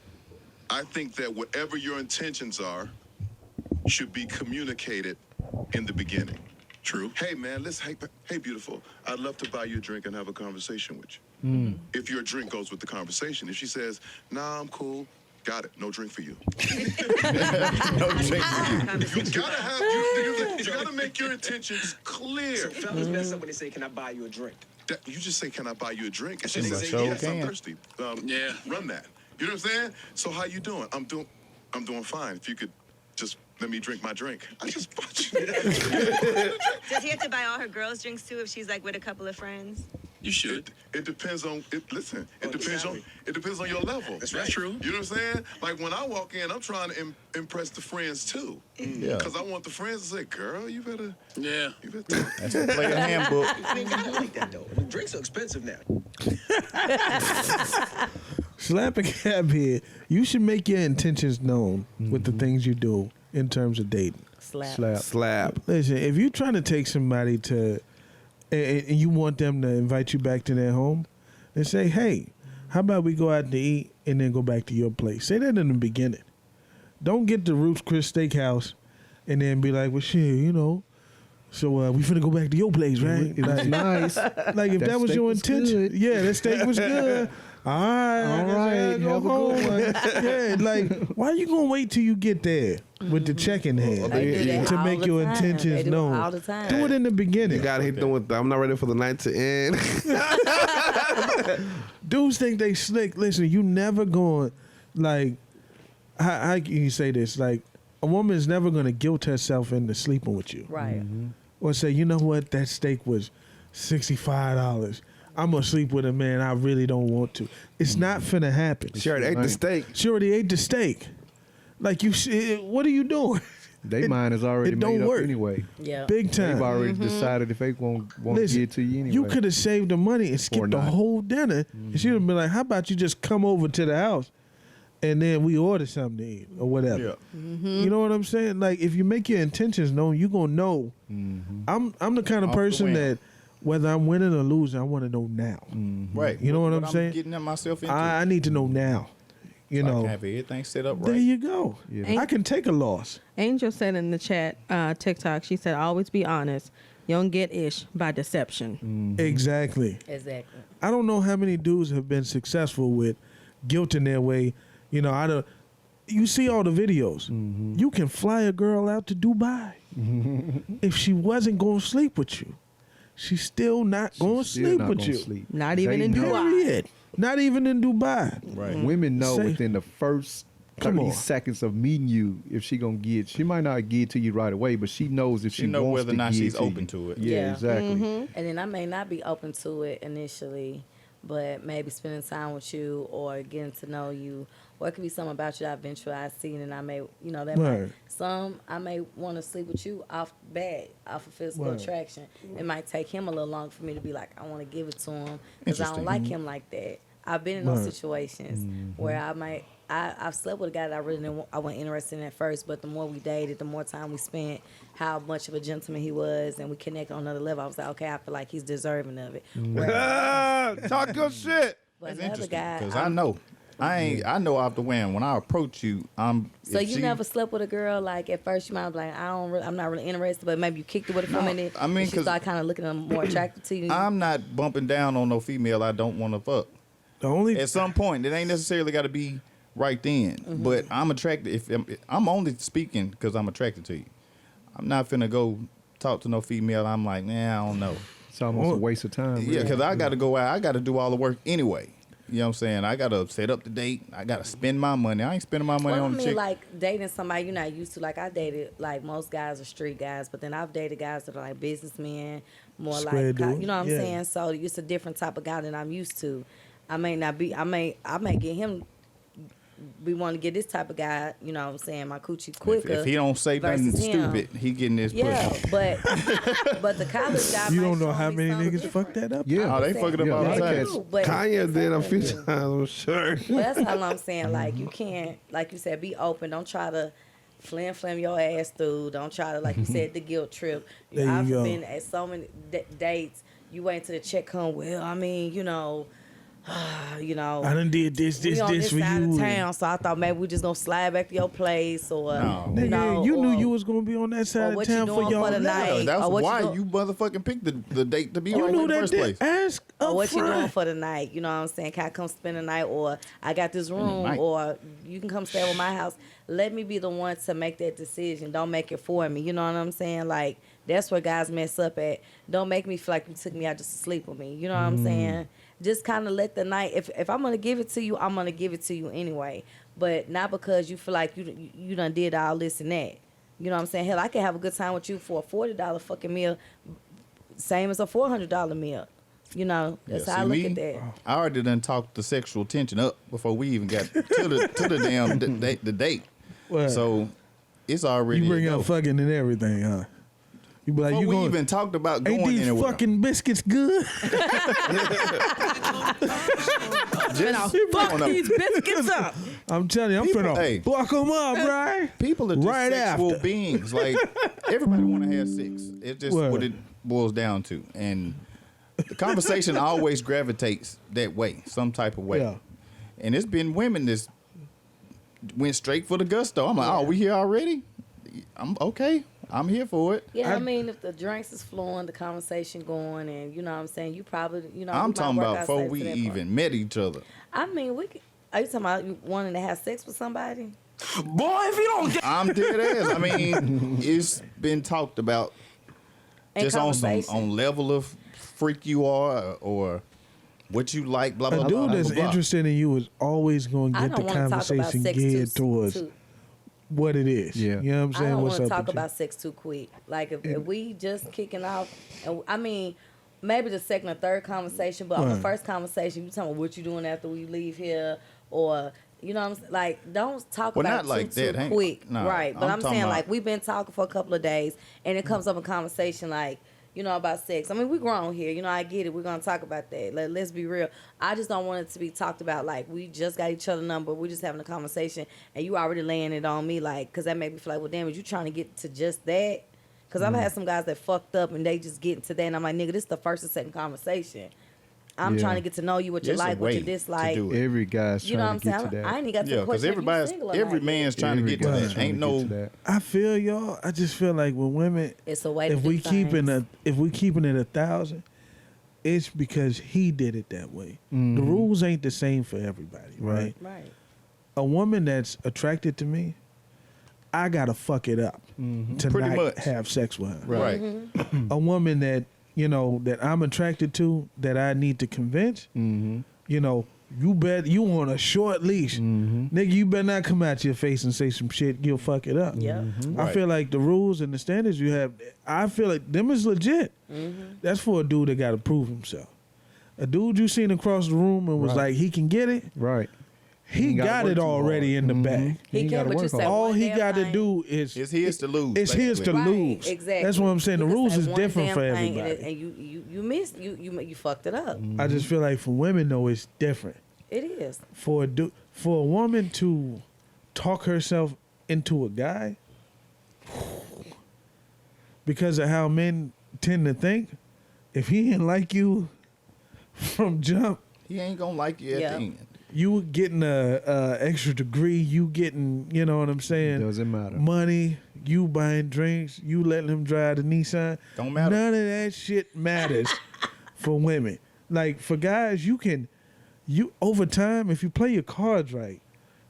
whatever your intentions are should be communicated in the beginning. True. Hey man, hey beautiful, I'd love to buy you a drink and have a conversation with you. If your drink goes with the conversation. If she says, nah, I'm cool, got it, no drink for you. No drink for you. You gotta make your intentions clear. So fellas mess up when they say, can I buy you a drink? You just say, can I buy you a drink? And she Yes, says, I sure yes, I'm can. thirsty. Run that. You know what I'm saying? So how you doing? I'm doing fine. If you could just let me drink my drink. I just bought you. Does he have to buy all her girls' drinks, too, if she's, like, with a couple of friends? You should. It depends on it. Listen, it depends on your level. That's right. True. You know what I'm saying? Like when I walk in, I'm trying to impress the friends too. Yeah. Because I want the friends to say, "Girl, you better." Yeah. You better. That's the player handbook. I mean, I like that, though. The drinks are expensive now. Slap a cap here. You should make your intentions known with the things you do in terms of dating. Slap. Listen, if you're trying to take somebody to, and you want them to invite you back to their home, then say, hey, how about we go out to eat and then go back to your place? Say that in the beginning. Don't get the Ruth's Chris Steakhouse and then be like, well, shit, you know, so we finna go back to your place, right? It was nice. Like if that was your intention. Yeah, that steak was good. All right, go have a home. good one. Yeah, like why you gonna wait till you get there with the check in hand They do that to all make the your time. intentions They do it known? all the time. Do it in the beginning. You gotta hit them with I'm not ready for the night to end. Dudes think they slick. Listen, you never going like how can you say this? Like a woman is never gonna guilt herself into sleeping with you. Right. Or say, you know what, that steak was $65. I'm gonna sleep with a man I really don't want to. It's not finna happen. She already ate the steak. She already ate the steak. Like what are you doing? Their mind is already it made don't up work. anyway. Yeah. Big time. They've already decided if they won't Listen, give it to you anyway. you could have saved the money and skipped the not. whole dinner. And she would have been like, how about you just come over to the house and then we order something to eat or whatever. Yeah. You know what I'm saying? Like if you make your intentions known, you gonna know. I'm the kind of Off the person whim. that whether I'm winning or losing, I want to know now. Right. You know what I'm saying? Getting myself into. I need to know now. You So I know, can have everything set up right. there you go. Yeah. I can take a loss. Angel said in the chat, TikTok, she said, always be honest. You don't get ish by deception. Exactly. Exactly. I don't know how many dudes have been successful with guilt in their way. You know, you see all the videos. You can fly a girl out to Dubai. If she wasn't going to sleep with you, she's still not going to sleep with you. Not even in Dubai. Period. Not even in Dubai. Right. Women know Say- within the first Come 30 on. seconds of meeting you if she gonna get. She might not give it to you right away, but she knows if She she know wants whether or to not give she's to open you. to it. Yeah, exactly. And then I may not be open to it initially, but maybe spending time with you or getting to know you, or it could be something about you I've seen, and I may, that Right. I may want to sleep with you off of physical Right. attraction. It might take him a little longer for me to be like, I want to give it to him because I don't like him like that. I've been in those Right. situations where I've slept with a guy that I wasn't interested in at first, but the more we dated, the more time we spent, how much of a gentleman he was, and we connected on another level. I was like, okay, I feel like he's deserving of it. Talk good shit. But That's another interesting guy, because I know. I know off the whim when I approach you, So if you she- never slept with a girl like at first you might be like I'm not really interested, but maybe you kicked it with her for a minute. I mean, and she 'cause started kind of looking more attractive to you. I'm not bumping down on no female I don't want to fuck. The only At some point, it ain't necessarily got to be right then, but I'm attracted. If I'm only speaking because I'm attracted to you, I'm not finna go talk to no female. I'm like, nah, I don't know. It's almost a waste of time. Yeah, because I got to go out. I got to do all the work anyway. You know what I'm saying? I got to set up the date. I got to spend my money. I ain't spending my money Well, I on the mean, chick. like dating somebody you're not used to. Like I dated, like most guys are street guys, but then I've dated guys that are like businessmen, more Square like dude. you know what I'm Yeah. saying. So it's a different type of guy than I'm used to. I may not be. I may get him. We want to get this type of guy. You know what I'm saying? My coochie quicker. If he don't say nothing versus him. stupid, he getting his Yeah, pussy. but the college guy. you might don't know show how me many something niggas fuck that up. Oh, they fuck it up all the time. do, but Kanye did a few something times, I'm sure. But that's all I'm saying. Like you can't, like you said, be open. Don't try to flam your ass through. Don't try to, like you said, the guilt trip. There you I've go. been at so many dates. You wait till the check come. Well, I mean, you know. I done did this we on for this side you. of town, so I thought maybe we just gonna slide back to your place, or Nigga, you know, you knew or- you was gonna be on that side of what you town for doing y'all. for the night? Yeah, that's or what why you, you motherfucking picked the date to be You on knew in the that first dick. place. Ask or up what you doing front. for the night? You know what I'm saying? Can I come spend the night, or I got this room, night. or you can come stay with my house. Let me be the one to make that decision. Don't make it for me. You know what I'm saying? Like that's where guys mess up at. Don't make me feel like you took me out just to sleep with me. You know what I'm saying? Just kind of let the night. If I'm gonna give it to you, I'm gonna give it to you anyway. But not because you feel like you done did all this and that. You know what I'm saying? Hell, I can have a good time with you for a $40 fucking meal, same as a $400 meal. You know, that's how I look at that. I already done talked the sexual tension up before we even got to the damn the date. What? So it's already You bring a go. up fucking and everything, huh? You be like, Before you we going? even talked about Ain't going these anywhere. fucking biscuits good? Just Fuck these biscuits up. I'm telling you, I'm People- finna hey. block them up, right? People are just Right sexual after. beings. Like everybody want to have sex. It's just Word. what it boils down to, and the conversation always gravitates that way, some type of way. Yeah. And it's been women that's went straight for the gusto. I'm like, oh, we here already? I'm okay. I'm here for it. Yeah, I mean, if the drinks is flowing, the conversation going, and you know what I'm saying, you probably, you know. we I'm might talking work about our before way we to that point. even met each other. I mean, we. Are you talking about you wanting to have sex with somebody? Boy, if you don't get, I'm dead ass. I mean, it's been talked about And just on conversation. level of freak you are or what you like. Blah blah A blah. dude blah, that's blah, blah. interested in you is always going to I get the don't want to talk about conversation sex geared too. towards what it is. Yeah. You know what I'm I saying? don't What's want to up talk with you? about sex too quick. Like if we just kicking off, and I mean, maybe the second or third conversation, but on the Right. first conversation, you talking about what you doing after we leave here, or you know what I'm saying? Like, don't talk Well, about not it like too that, ain't- quick. no, Right. But I'm I'm talking saying, about- like, we've been talking for a couple of days, and it comes up in conversation, like, you know, about sex. I mean, we grown here. You know, I get it. We're going to talk about that. Let's be real. I just don't want it to be talked about like we just got each other number. We're just having a conversation, and you already laying it on me, like, because that made me feel like, well, damn, is you trying to get to just that? Because I've had some guys that fucked up, and they just get into that, and I'm like, nigga, this is the first and second conversation. I'm Yeah. trying to get to know you, what you There's a like, what you way to dislike. do it. Every guy's You know what trying I'm to get saying? to that. I ain't even got to Yeah, the because question. everybody's every man's trying to get to Every that. guy's trying Ain't to get no. to that. I feel y'all. I just feel like with women, It's a way to if do we keeping things. if we keeping it 1,000, it's because he did it that way. The Mhm. rules ain't the same for everybody, right? Right. A woman that's attracted to me, I gotta fuck it up to Pretty not much. have sex with her. Right. Mm-hmm. A woman that that I'm attracted to, that I need to convince, you bet you on a short leash, nigga. You better not come out your face and say some shit. You'll fuck it up. Yeah. I feel like the rules and the standards you have, I feel like them is legit. That's for a dude that got to prove himself. A dude you seen across the room and was Right. like he can get it. Right. He ain't gotta got work it too already hard. in the bag. He ain't can, gotta but you work said hard. All one he damn got to thing. do is It's his to lose. it's his to basically. lose. Exactly. That's what I'm saying. The You can rules say is one different damn for thing everybody. and you missed you fucked it up. I just feel like for women though it's different. It is. For a woman to talk herself into a guy because of how men tend to think, if he didn't like you from jump, he ain't gonna like you at the end. You getting a extra degree, you getting, you know what I'm saying? Doesn't matter. Money, you buying drinks, you letting him drive the Nissan. Don't matter. None of that shit matters for women. Like for guys, you over time, if you play your cards right,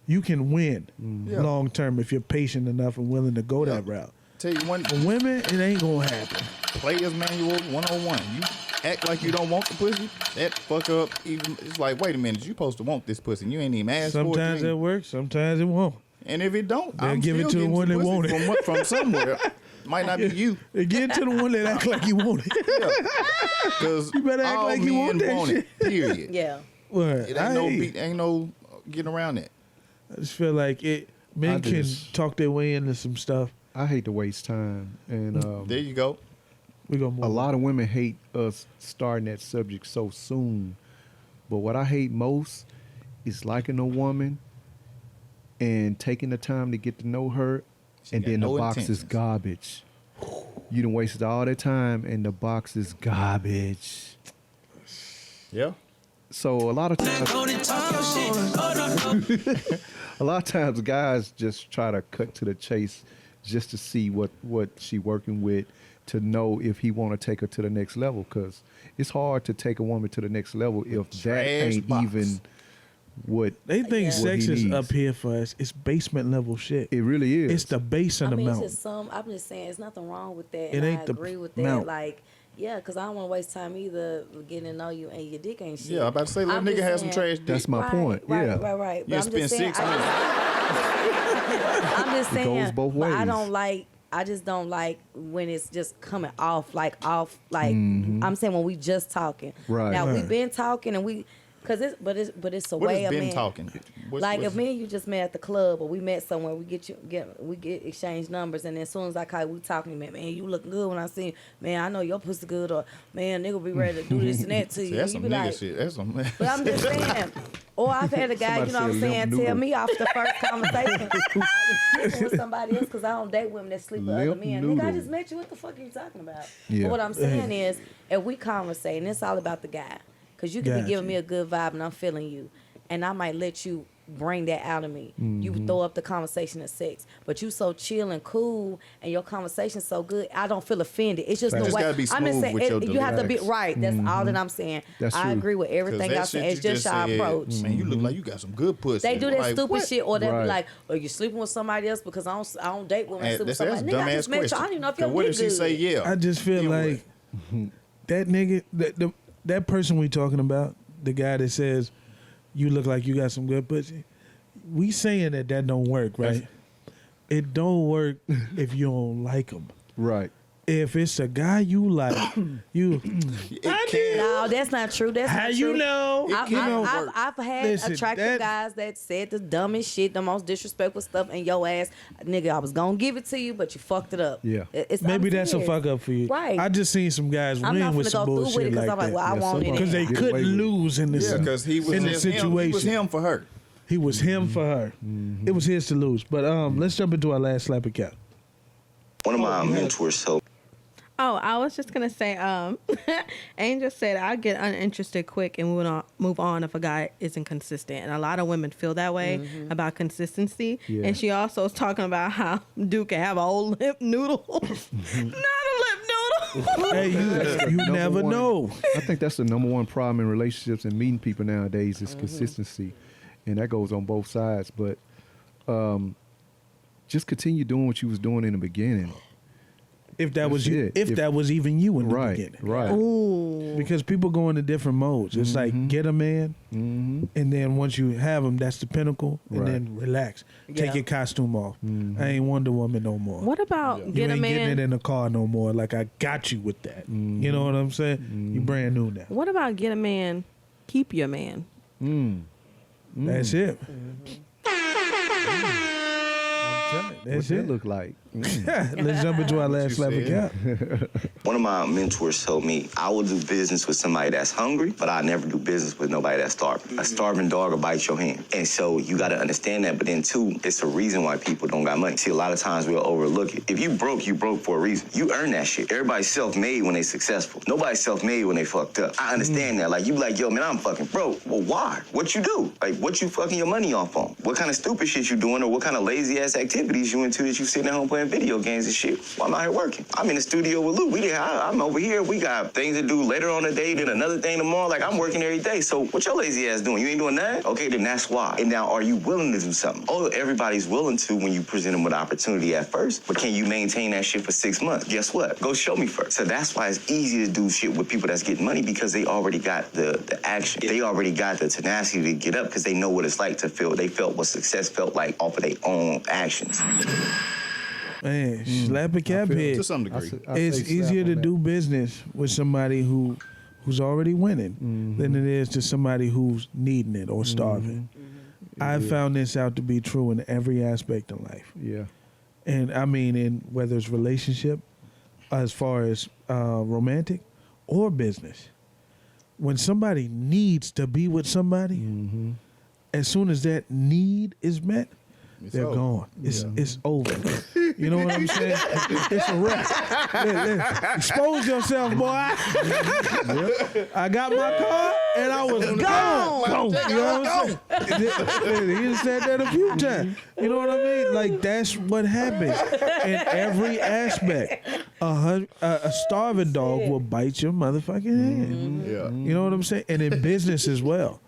you can win long term if you're patient enough and willing to go that route. Tell you one, for women, it ain't gonna happen. Players Manual 101. You act like you don't want the pussy, that fuck up. Even it's like, wait a minute, you supposed to want this pussy, and you ain't even asked for it. Sometimes it works, sometimes it won't. And if it don't, they'll I'm give it to the one that want it from somewhere. Might not be you. They give it to the one that act like you want it. Because you better act all like you want men that want shit. it. Period. Yeah. Well, It ain't no getting around that. I just feel like men can talk their way into some stuff. I hate to waste time, and there you go. We gonna move a lot of women hate us starting that subject so soon, but what I hate most is liking a woman and taking the time to get to know her, and got then no the box intentions. is garbage. You done wasted all that time, and the box is garbage. Yeah. So a lot of times, a lot of times guys just try to cut to the chase just to see what she working with, to know if he want to take her to the next level, because it's hard to take a woman to the next level if that ain't even what they think. what Sex he is needs. up here for us. It's basement level shit. It really is. It's the base of I the mean, mountain. it's just I'm just saying, it's nothing wrong with that. It And ain't I the agree with that. mount. Like, yeah, because I don't want to waste time either getting to know you and your dick ain't shit. Yeah, I'm about to say, let a I'm nigga just have some saying- trash dick. That's my point. Yeah. Right. You But I'm spend just saying, 6 minutes. I'm just It saying, goes both but I ways. just don't like when it's just coming off like I'm saying when we just talking. Right. Now Right. we've been talking and we. Cause it's it's a What way has of been man. talking? Like if me and you just met at the club or we met somewhere, we get exchange numbers, and then as soon as I call you, we talking, man, you look good when I see you. Man, I know your pussy good, or man, nigga be ready to do this and that to you. See, that's you some be nigga like, shit. That's some. but I'm just saying. Or I've had a guy, Somebody you know what I'm said saying, limp tell noodle. me off the first conversation, I was sleeping with somebody else because I don't date women that sleep with other Limp men. Nigga, noodle. I just met you. What the fuck are you talking about? Yeah. But what I'm saying is, if we conversate, and it's all about the guy, because you can be Gotcha. giving me a good vibe and I'm feeling you, and I might let you bring that out of me. You throw up the conversation of sex, but you so chill and cool, and your conversation so good, I don't feel offended. It's just You the just way. gotta be I'm just smooth saying, with your you have to be delivery. right. That's all that I'm saying. That's I true. agree with everything I said. It's just our approach. Man, you look like you got some good pussy. They do that Like, stupid what? shit, or they Right. be like, "Oh, you sleeping with somebody else because I don't date women. I And sleep with that's a somebody." Nigga, I dumbass just met you. I question. don't even know if 'Cause your what dick if she good. say yeah? I just feel Then what? like that nigga, that person we talking about, the guy that says you look like you got some good pussy. We saying that don't work, right? It don't work if you don't like him. Right. If it's a guy you like, you. No, that's not true. That's How not you true. know? I've had Listen, attractive guys that said the dumbest shit, the most disrespectful stuff in your ass. Nigga, I was gonna give it to you, but you fucked it up. Yeah. Maybe I'm that's a serious. fuck up for you. Right. I just seen some guys I'm not win with finna some go through bullshit with it 'cause like I'm like, that. well, I want it. Because they Get couldn't away with it. lose in this Yeah, because he was in this him, situation. He was him for her. He was him for her. It was his to lose. But let's jump into our last slap account. One of my mentors helped. Oh, I was just gonna say, Angel said I get uninterested quick and move on if a guy isn't consistent, and a lot of women feel that way about consistency. Yeah. And she also was talking about how Duke can have a whole limp noodle, not a limp noodle. Hey, you Number never one- know. I think that's the number one problem in relationships and meeting people nowadays is consistency, and that goes on both sides. But just continue doing what you was doing in the beginning. If that was That's you, it. if that was even you in the Right, beginning. right. Ooh. Because people go into different modes. It's like get a man, and then once you have him, that's the pinnacle, and Right. then relax. Take Yeah. your costume off. I ain't Wonder Woman no more. What about You get a ain't getting it man? in the car no more. Like I got you with that. You know what I'm saying? You brand new now. What about get a man? Keep your man. That's it. I'm telling you, What that's that it. look like? Let's jump into our last slap of cap. One of my mentors told me, I will do business with somebody that's hungry, but I never do business with nobody that's starving. A starving dog will bite your hand. And so you got to understand that. But then, too, it's a reason why people don't got money. See, a lot of times we'll overlook it. If you broke for a reason. You earn that shit. Everybody's self-made when they successful. Nobody's self-made when they fucked up. I understand that. Like, you be like, yo, man, I'm fucking broke. Well, why? What you do? Like, what you fucking your money off on? What kind of stupid shit you doing, or what kind of lazy-ass activities you into that you sitting at home playing video games and shit? Well, I'm out here working. I'm in the studio with Lou. I'm over here. We got things to do later on the day, then another thing tomorrow. Like, I'm working every day. So what your lazy ass doing? You ain't doing that? Okay, then that's why. And now, are you willing to do something? Oh, everybody's willing to when you present them with opportunity at first. But can you maintain that shit for 6 months? Guess what? Go show me first. So that's why it's easy to do shit with people that's getting money, because they already got the action. They already got the tenacity to get up because they know what it's like to feel. They felt what success felt like off of their own actions. Man, slap a cap head. To some degree. It's easier to do business with somebody who's already winning than it is to somebody who's needing it or starving. I've found this out to be true in every aspect of life. Yeah. And I mean, in whether it's relationship, as far as romantic or business. When somebody needs to be with somebody, as soon as that need is met, they're gone. It's over. You know what I'm saying? It's a wrap. Expose yourself, boy. I got my car and I was gone. You know what I'm saying? He done said that a few times. You know what I mean? Like, that's what happens in every aspect. A starving dog will bite your motherfucking hand. Yeah. You know what I'm saying? And in business as well.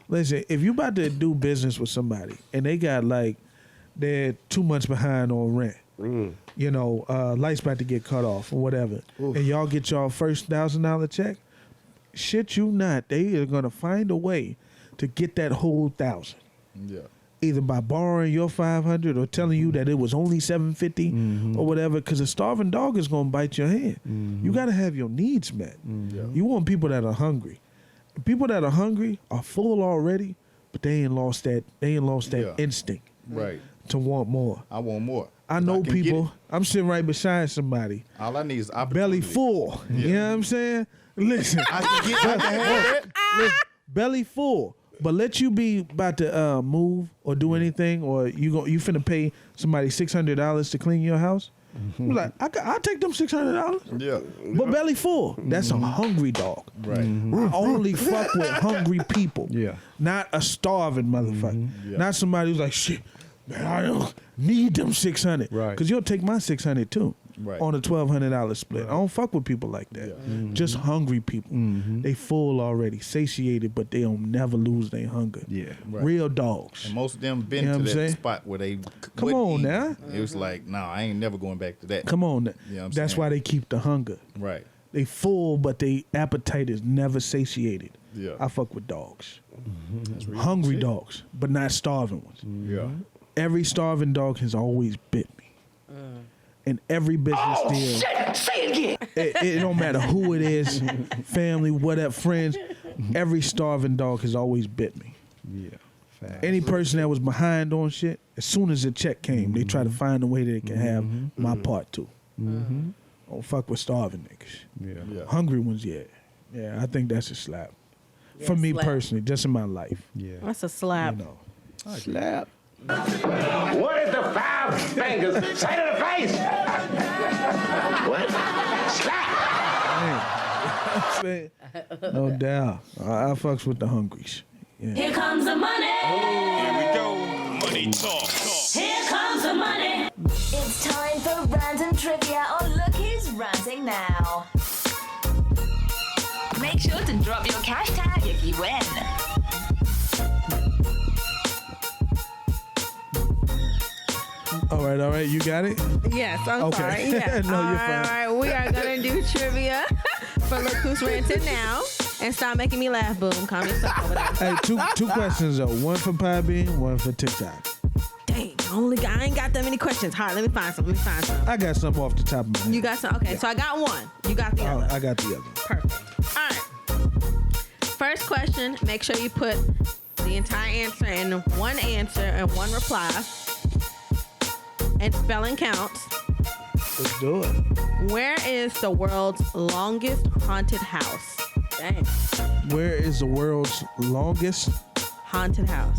Listen, if you about to do business with somebody and they got like, they're 2 months behind on rent. You know, lights about to get cut off or whatever. And y'all get y'all first $1,000 check. Shit you not. They are going to find a way to get that whole $1,000. Yeah. Either by borrowing your $500 or telling you that it was only $750 or whatever, because a starving dog is going to bite your hand. You got to have your needs met. You want people that are hungry. People that are hungry are full already, but they ain't lost that instinct. Right. To want more. I want more. I know people. I'm sitting right beside somebody. All I need is belly full. Yeah. You know what I'm saying? Listen. I can have listen, belly full. But let you be about to move or do anything, or you finna pay somebody $600 to clean your house. I'm like, I'll take them $600. Yeah. But belly full. That's a hungry dog. Right. I only fuck with hungry people. Yeah. Not a starving motherfucker. Yeah. Not somebody who's like, shit, man, I don't need them $600. Right. Because you'll take my $600 too. Right. On a $1,200 split. I don't fuck with people like that. Yeah. Just hungry people. They full already, satiated, but they don't never lose their hunger. Yeah. Right. Real dogs. And most of them been You know to what I'm that saying? spot where they Come wouldn't on eat. now. It was like, no, I ain't never going back to that. Come on. You know what I'm That's saying? why they keep the hunger. Right. They full, but they appetite is never satiated. Yeah. I fuck with dogs. Hungry dogs, but not starving ones. Yeah. Every starving dog has always bit me. In every business deal. Shit, say it again. It don't matter who it is, family, whatever, friends. Every starving dog has always bit me. Yeah. Fact. Any person that was behind on shit, as soon as the check came, they try to find a way that they can have my part too. Don't fuck with starving niggas. Yeah. Hungry ones, yeah. Yeah, I think that's a slap. For me slap. personally, just in my life. Yeah. That's a slap. You know. Slap. What is the 5 fingers say to the face? What? Slap! No doubt. I fucks with the hungries. Yeah. Here comes the money. Here we go. Money talk. Here comes the money. It's time for random trivia on Look Who's Ranting Now. Make sure to drop your cash tag if you win. All right. You got it? Yes, I'm Okay. sorry. Yes. No, you're All fine. right, we are gonna do trivia for Look Who's Ranting Now. And stop making me laugh, boom. Calm yourself over there. Hey, two questions though. One for Pie Bean, one for TikTok. Dang, I ain't got that many questions. All right, let me find some. I got some off the top of my head. You got some? Okay, so I got one. You got the other. I got the other. Perfect. All right. First question, make sure you put the entire answer in one answer and one reply. And spelling counts. Let's do it. Where is the world's longest haunted house? Dang. Where is the world's longest haunted house?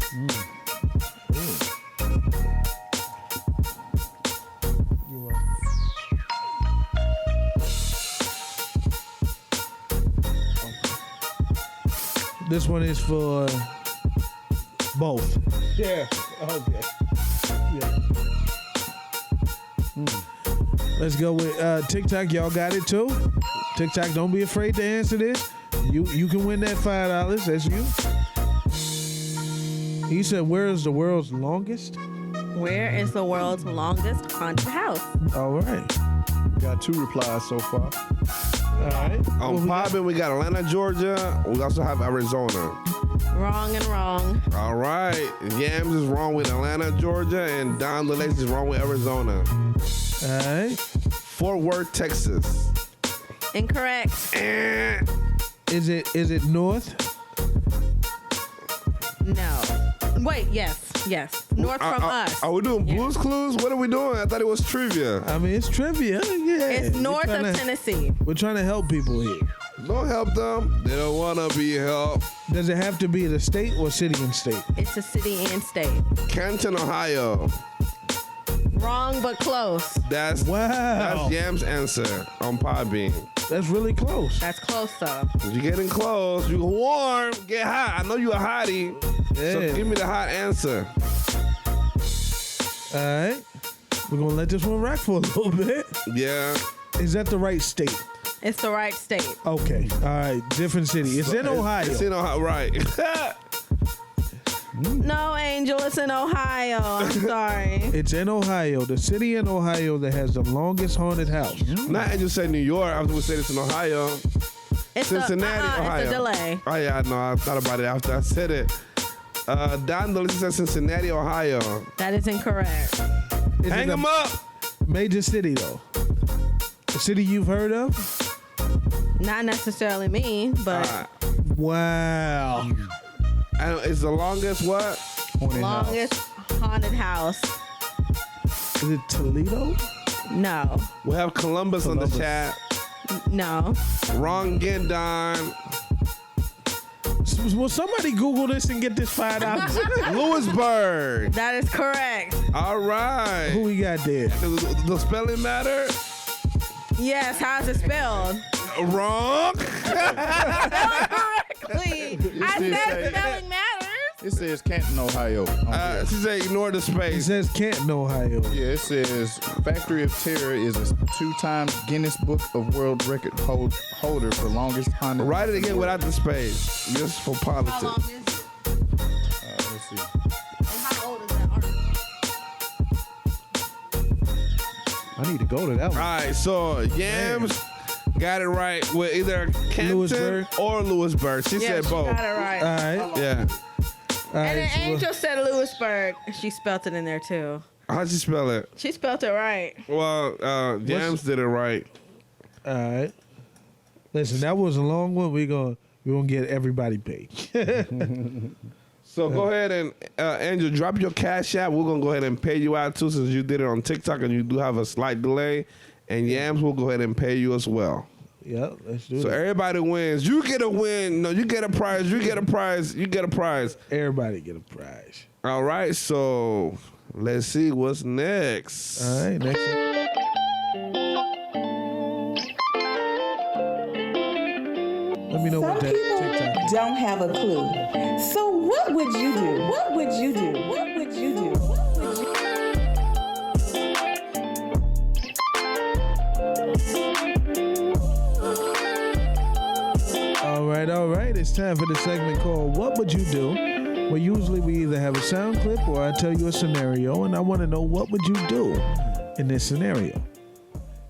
This one is for both. Yeah. Okay. Yeah. Let's go with TikTok. Y'all got it too. TikTok, don't be afraid to answer this. You can win that $5. That's you. He said, "Where is the world's longest?" Where is the world's longest haunted house? All right. We got 2 replies so far. All right. On Poppin', we got Atlanta, Georgia. We also have Arizona. Wrong and wrong. All right. Yams is wrong with Atlanta, Georgia, and Don the Lace is wrong with Arizona. All right. Fort Worth, Texas. Incorrect. Is it north? No. Wait, yes. North from us. Are we doing Blues Clues? What are we doing? I thought it was trivia. I mean, it's trivia. Yeah. It's north of Tennessee. We're trying to help people here. Don't help them. They don't want to be helped. Does it have to be the state or city and state? It's a city and state. Canton, Ohio. Wrong, but close. That's Yam's answer on Podbean. That's really close. That's close, though. You're getting close. You warm. Get hot. I know you a hottie. Yeah. So give me the hot answer. All right. We're going to let this one rock for a little bit. Yeah. Is that the right state? It's the right state. Okay. All right. Different city. It's in Ohio. It's in Ohio, right. No, Angel, it's in Ohio. I'm sorry. It's in Ohio. The city in Ohio that has the longest haunted house. Not Angel said New York. I was going to say this in Ohio. It's Cincinnati, Ohio. It's a delay. Oh, yeah, I know. I thought about it after I said it. Don Dolly said Cincinnati, Ohio. That is incorrect. Hang them up. Major city, though. A city you've heard of? Not necessarily me, but Wow. And it's the longest what? longest haunted house. Is it Toledo? No. We have Columbus on the chat. No. Wrong again, Don. Will somebody Google this and get this $5? Lewisburg. That is correct. All right. Who we got there? The spelling matter? Yes, how's it spelled? Wrong. Correctly. I said spelling matters. It says Canton, Ohio. She said ignore the space. It says Canton, Ohio. Yeah, it says Factory of Terror is a 2-time Guinness Book of World Record holder for longest haunted. Write it again without the space, just for politics. How long is it? Let's see. And how old is that article? I need to go to that one. All right, so Yams got it right with either Canton Lewisburg. or Lewisburg. She said both. Got it right. All right. Yeah. All And right. then so Angel said Lewisburg. She spelled it in there too. How'd you spell it? She spelled it right. Well, Yams did it right. all right. Listen, that was a long one. We're gonna get everybody paid. So go ahead and Angel, drop your cash app. We're gonna go ahead and pay you out too, since you did it on TikTok and you do have a slight delay. And Yams will go ahead and pay you as well. Yeah, let's do So it. everybody wins. You get a win. No, you get a prize. You get a prize. You get a prize. Everybody get a prize. All right. So let's see what's next. All right, next one. Let me know what that TikTok is. Don't have a clue. So what would you do? What would you do? What would you do? What would you All right. It's time for the segment called What Would You Do? Where usually we either have a sound clip or I tell you a scenario, and I want to know what would you do in this scenario.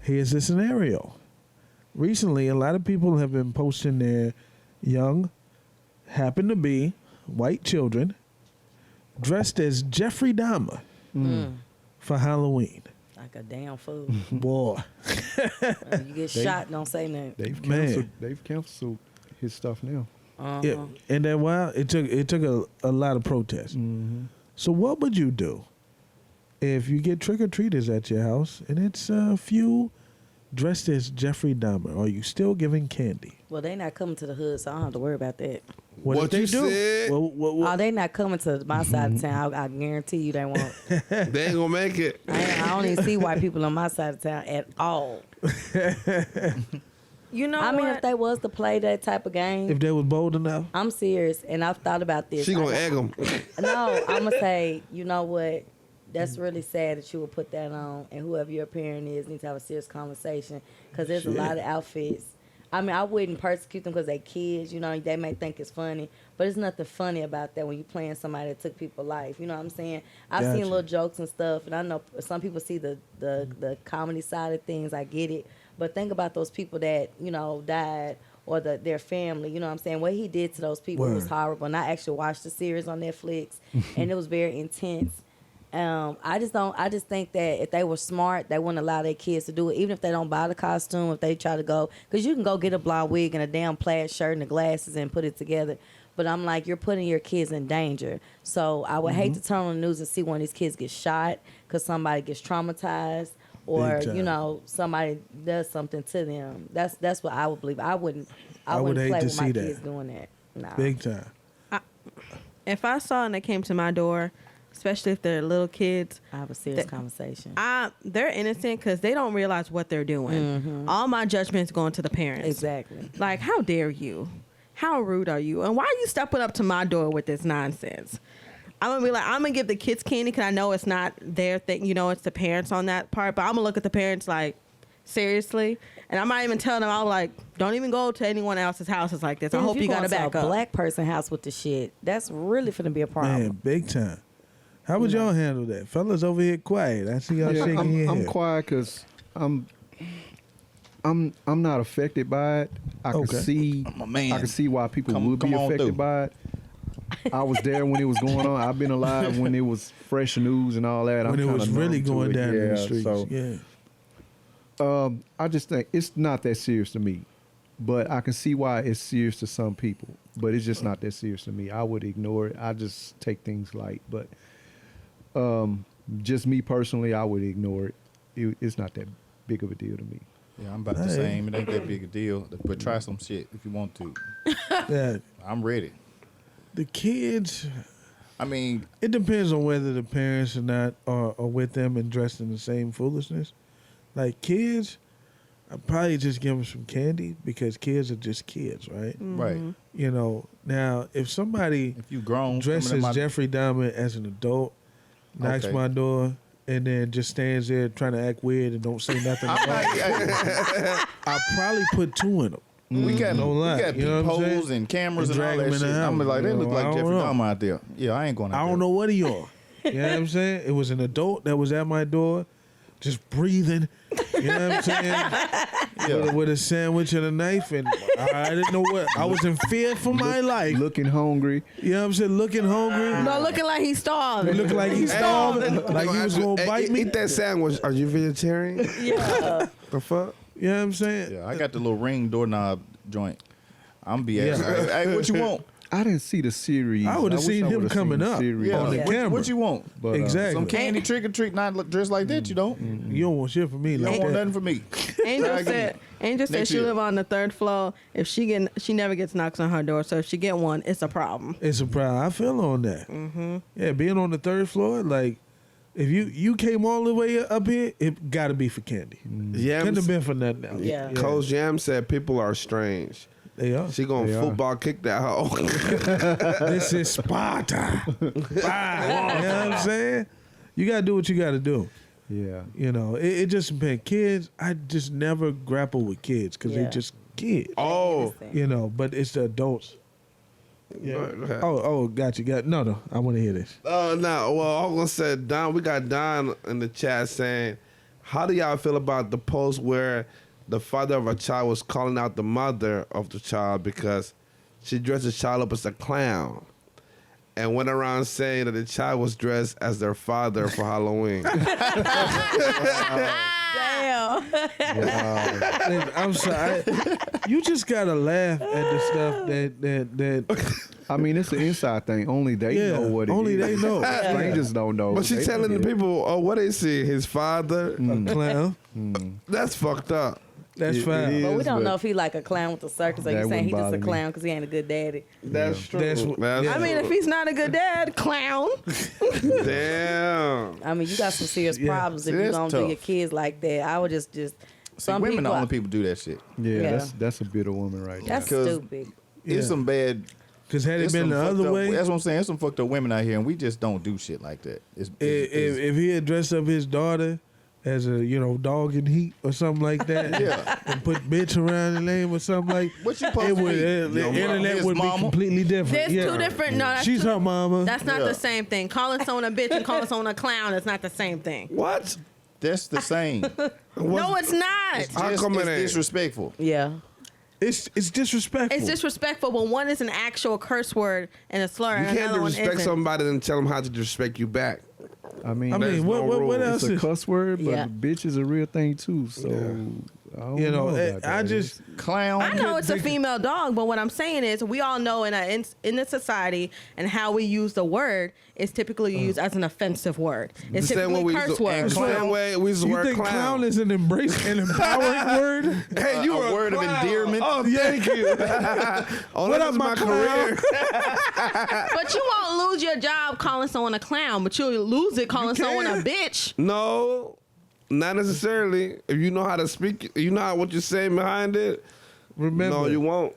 Here's the scenario. Recently, a lot of people have been posting their young, happen to be white children dressed as Jeffrey Dahmer for Halloween. Like a damn fool. Boy. You get shot, don't say nothing. They've canceled his stuff now. Yeah, and then it took a lot of protests. So what would you do if you get trick-or-treaters at your house and it's a few dressed as Jeffrey Dahmer, are you still giving candy? Well, they not coming to the hood, so I don't have to worry about that. What if they do? Oh, they not coming to my side of town. I guarantee you they won't. They ain't gonna make it. I don't even see white people on my side of town at all. You know, I mean, if they was to play that type of game, If they was bold enough? I'm serious, and I've thought about this. She gonna egg them. No, I'm gonna say, you know what? That's really sad that you would put that on, and whoever your parent is needs to have a serious conversation, because there's a lot of outfits. I mean, I wouldn't persecute them because they kids. You know, they may think it's funny, but there's nothing funny about that when you playing somebody that took people's life. You know what I'm saying? I've seen little jokes and stuff, and I know some people see the comedy side of things. I get it, but think about those people that died, or their family. You know what I'm saying? What he did to those people was horrible. And I actually watched the series on Netflix, and it was very intense. I just think that if they were smart, they wouldn't allow their kids to do it, even if they don't buy the costume, if they try to go, because you can go get a blonde wig and a damn plaid shirt and the glasses and put it together. But I'm like, you're putting your kids in danger. So I would hate to turn on the news and see one of these kids get shot because somebody gets traumatized, or somebody does something to them. That's what I would believe. I wouldn't play with my kids doing that. Nah. Big time. If I saw and they came to my door, especially if they're little kids, I have a serious conversation. They're innocent because they don't realize what they're doing. All my judgment's going to the parents. Exactly. Like, how dare you? How rude are you? And why are you stepping up to my door with this nonsense? I'm gonna be like, I'm gonna give the kids candy because I know it's not their thing. You know, it's the parents on that part. But I'm gonna look at the parents like, seriously. And I might even tell them, I'm like, don't even go to anyone else's houses like this. I hope you got to back up. A black person house with the shit, that's really finna be a problem. Man, big time. How would y'all handle that? Fellas over here quiet. I see y'all shaking your head. I'm quiet because I'm not affected by it. I can see I can see why people would be affected by it. I was there when it was going on. I've been alive when it was fresh news and all that. When it was really going down in the streets. So, I just think it's not that serious to me, but I can see why it's serious to some people. But it's just not that serious to me. I would ignore it. I just take things light. But just me personally, I would ignore it. It's not that big of a deal to me. Yeah, I'm about the same. It ain't that big a deal. But try some shit if you want to. Yeah. I'm ready. The kids, I mean, it depends on whether the parents are with them and dressed in the same foolishness. Like kids, I'd probably just give them some candy because kids are just kids, right? Right. You know, now if somebody you grown dressed as Jeffrey Dahmer as an adult, knocks my door, and then just stands there trying to act weird and don't say nothing about it, I'll probably put two in them. We got you know what I'm saying? poles and cameras and all drag that them in shit. the house. I'm like, they look I like don't Jeffrey know. Dahmer out there. Yeah, I ain't going out there. I don't know what he are. You know what I'm saying? It was an adult that was at my door, just breathing. You know what I'm saying? With a sandwich and a knife, and I didn't know what. I was in fear for my life. Looking hungry. You know what I'm saying? Looking hungry. No, looking like he's starving. Looking like he's starving. Like he was going to bite me. Eat that sandwich. Are you vegetarian? Yeah. The fuck? You know what I'm saying? Yeah, I got the little ring doorknob joint. I'm be asking, hey, what you want? I didn't see the series. I would have seen him coming up on the camera. What you want? But, exactly. Some candy, trick or treat, not look dressed like that. You don't. You don't want shit from me. You like don't want that. nothing from me. Angel said she live on the 3rd floor. If she never gets knocks on her door. So if she get one, it's a problem. It's a problem. I feel on that. Mm-hmm. Yeah, being on the 3rd floor, like if you came all the way up here, it got to be for candy. Yeah, couldn't have been for nothing else. Yeah. Coach Jam said people are strange. They are. She gonna football kick that hoe. This is Sparta. You know what I'm saying? You gotta do what you gotta do. Yeah. You know, it just depends. Kids, I just never grapple with kids because they're just kids. Oh. You know, but it's the adults. Yeah. Oh, gotcha. No, I want to hear this. No. Well, I was gonna say, Don. We got Don in the chat saying, "How do y'all feel about the post where the father of a child was calling out the mother of the child because she dressed the child up as a clown and went around saying that the child was dressed as their father for Halloween?" Damn. I'm sorry. You just gotta laugh at the stuff that I mean, it's an inside thing. Only they know what it is. only they know. Strangers don't know. But she's telling the people, what they see, his father, a clown. That's fucked up. That's fine. But we don't know if he like a clown with the circus, or you That saying he wouldn't just a bother me. clown because he ain't a good daddy. That's true. I mean, if he's not a good dad, clown. Damn. I mean, you got some serious problems if See, you that's don't do tough. your kids like that. I would just See, some women people. the only people do that shit. Yeah, that's a bitter woman right That's there. stupid. It's some bad. Because had it it's been some the fucked other up- way, that's what I'm saying. There's some fucked up women out here, and we just don't do shit like that. if he had dressed up his daughter as a dog in heat or something like that, Yeah. and put bitch around the name or something like, what you supposed it to would, be? the Your internet his would be mama? completely different. There's two different. No, that's she's two, her mama. That's not Yeah. the same thing. Calling someone a bitch and calling someone a clown is not the same thing. What? That's the same. No, it's not. It's disrespectful. Yeah. It's disrespectful. It's disrespectful when one is an actual curse word and a slur, You and can't another one disrespect isn't. somebody and tell them how to disrespect you back. I mean, There's no what rules. else it's a is- cuss word, but Yeah. bitch is a real thing too. So I don't know. About I that. just Clown. I know it's a female dog, but what I'm saying is we all know in the society and how we use the word is typically used as an offensive word. It's The same typically way we curse use the- word. and clown way we use the you word think clown. is an empowering word? Hey, you a were a word of clown. endearment. Oh, thank you. Oh, What that up, is my my career. But you won't lose your job calling someone a clown, but you'll lose it calling someone a bitch. No, not necessarily. If you know how to speak, you know what you're saying behind it. Remember, No, you won't.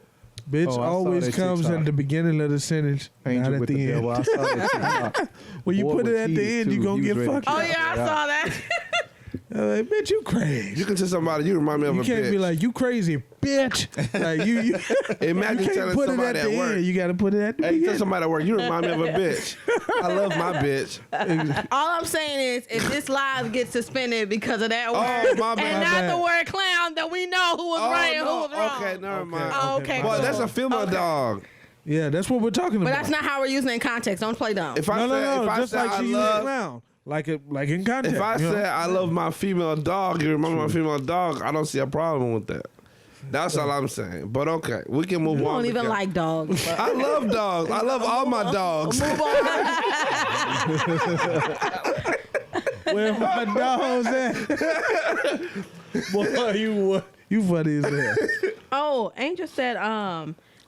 bitch Oh, I saw always that comes TikTok. at the beginning of the sentence, Angel not at with the the end. devil. I saw that TikTok. When you Boy put it was at the heated, end, you too. gonna He get was ready to fucked Oh up. yeah, I saw that. Like, bitch, you crazy. You can tell somebody you remind me of You a can't bitch. be like, you crazy, bitch. Like you Imagine you can't telling put it at somebody the at work. end. You got to put it at the Hey, tell beginning. somebody at work, you remind me of a bitch. I love my bitch. All I'm saying is, if this live gets suspended because of that word my bad. and My not bad. the word clown, then we know who was right and who was wrong. Okay, never mind. Oh, okay, Well, cool. that's a female dog. Yeah, that's what we're talking But about. that's not how we're using it in context. Don't play dumb. If I no, said, no, if no. I Just said like I she used love, clown, like in context. if I you know? said I love my female dog, you remember my female dog, I don't see a problem with that. That's all I'm saying. But okay, we can move You on. don't even because- like dogs. I love dogs. I love all my dogs. Move on. Where my dogs at? Boy, you funny as hell. Oh, Angel said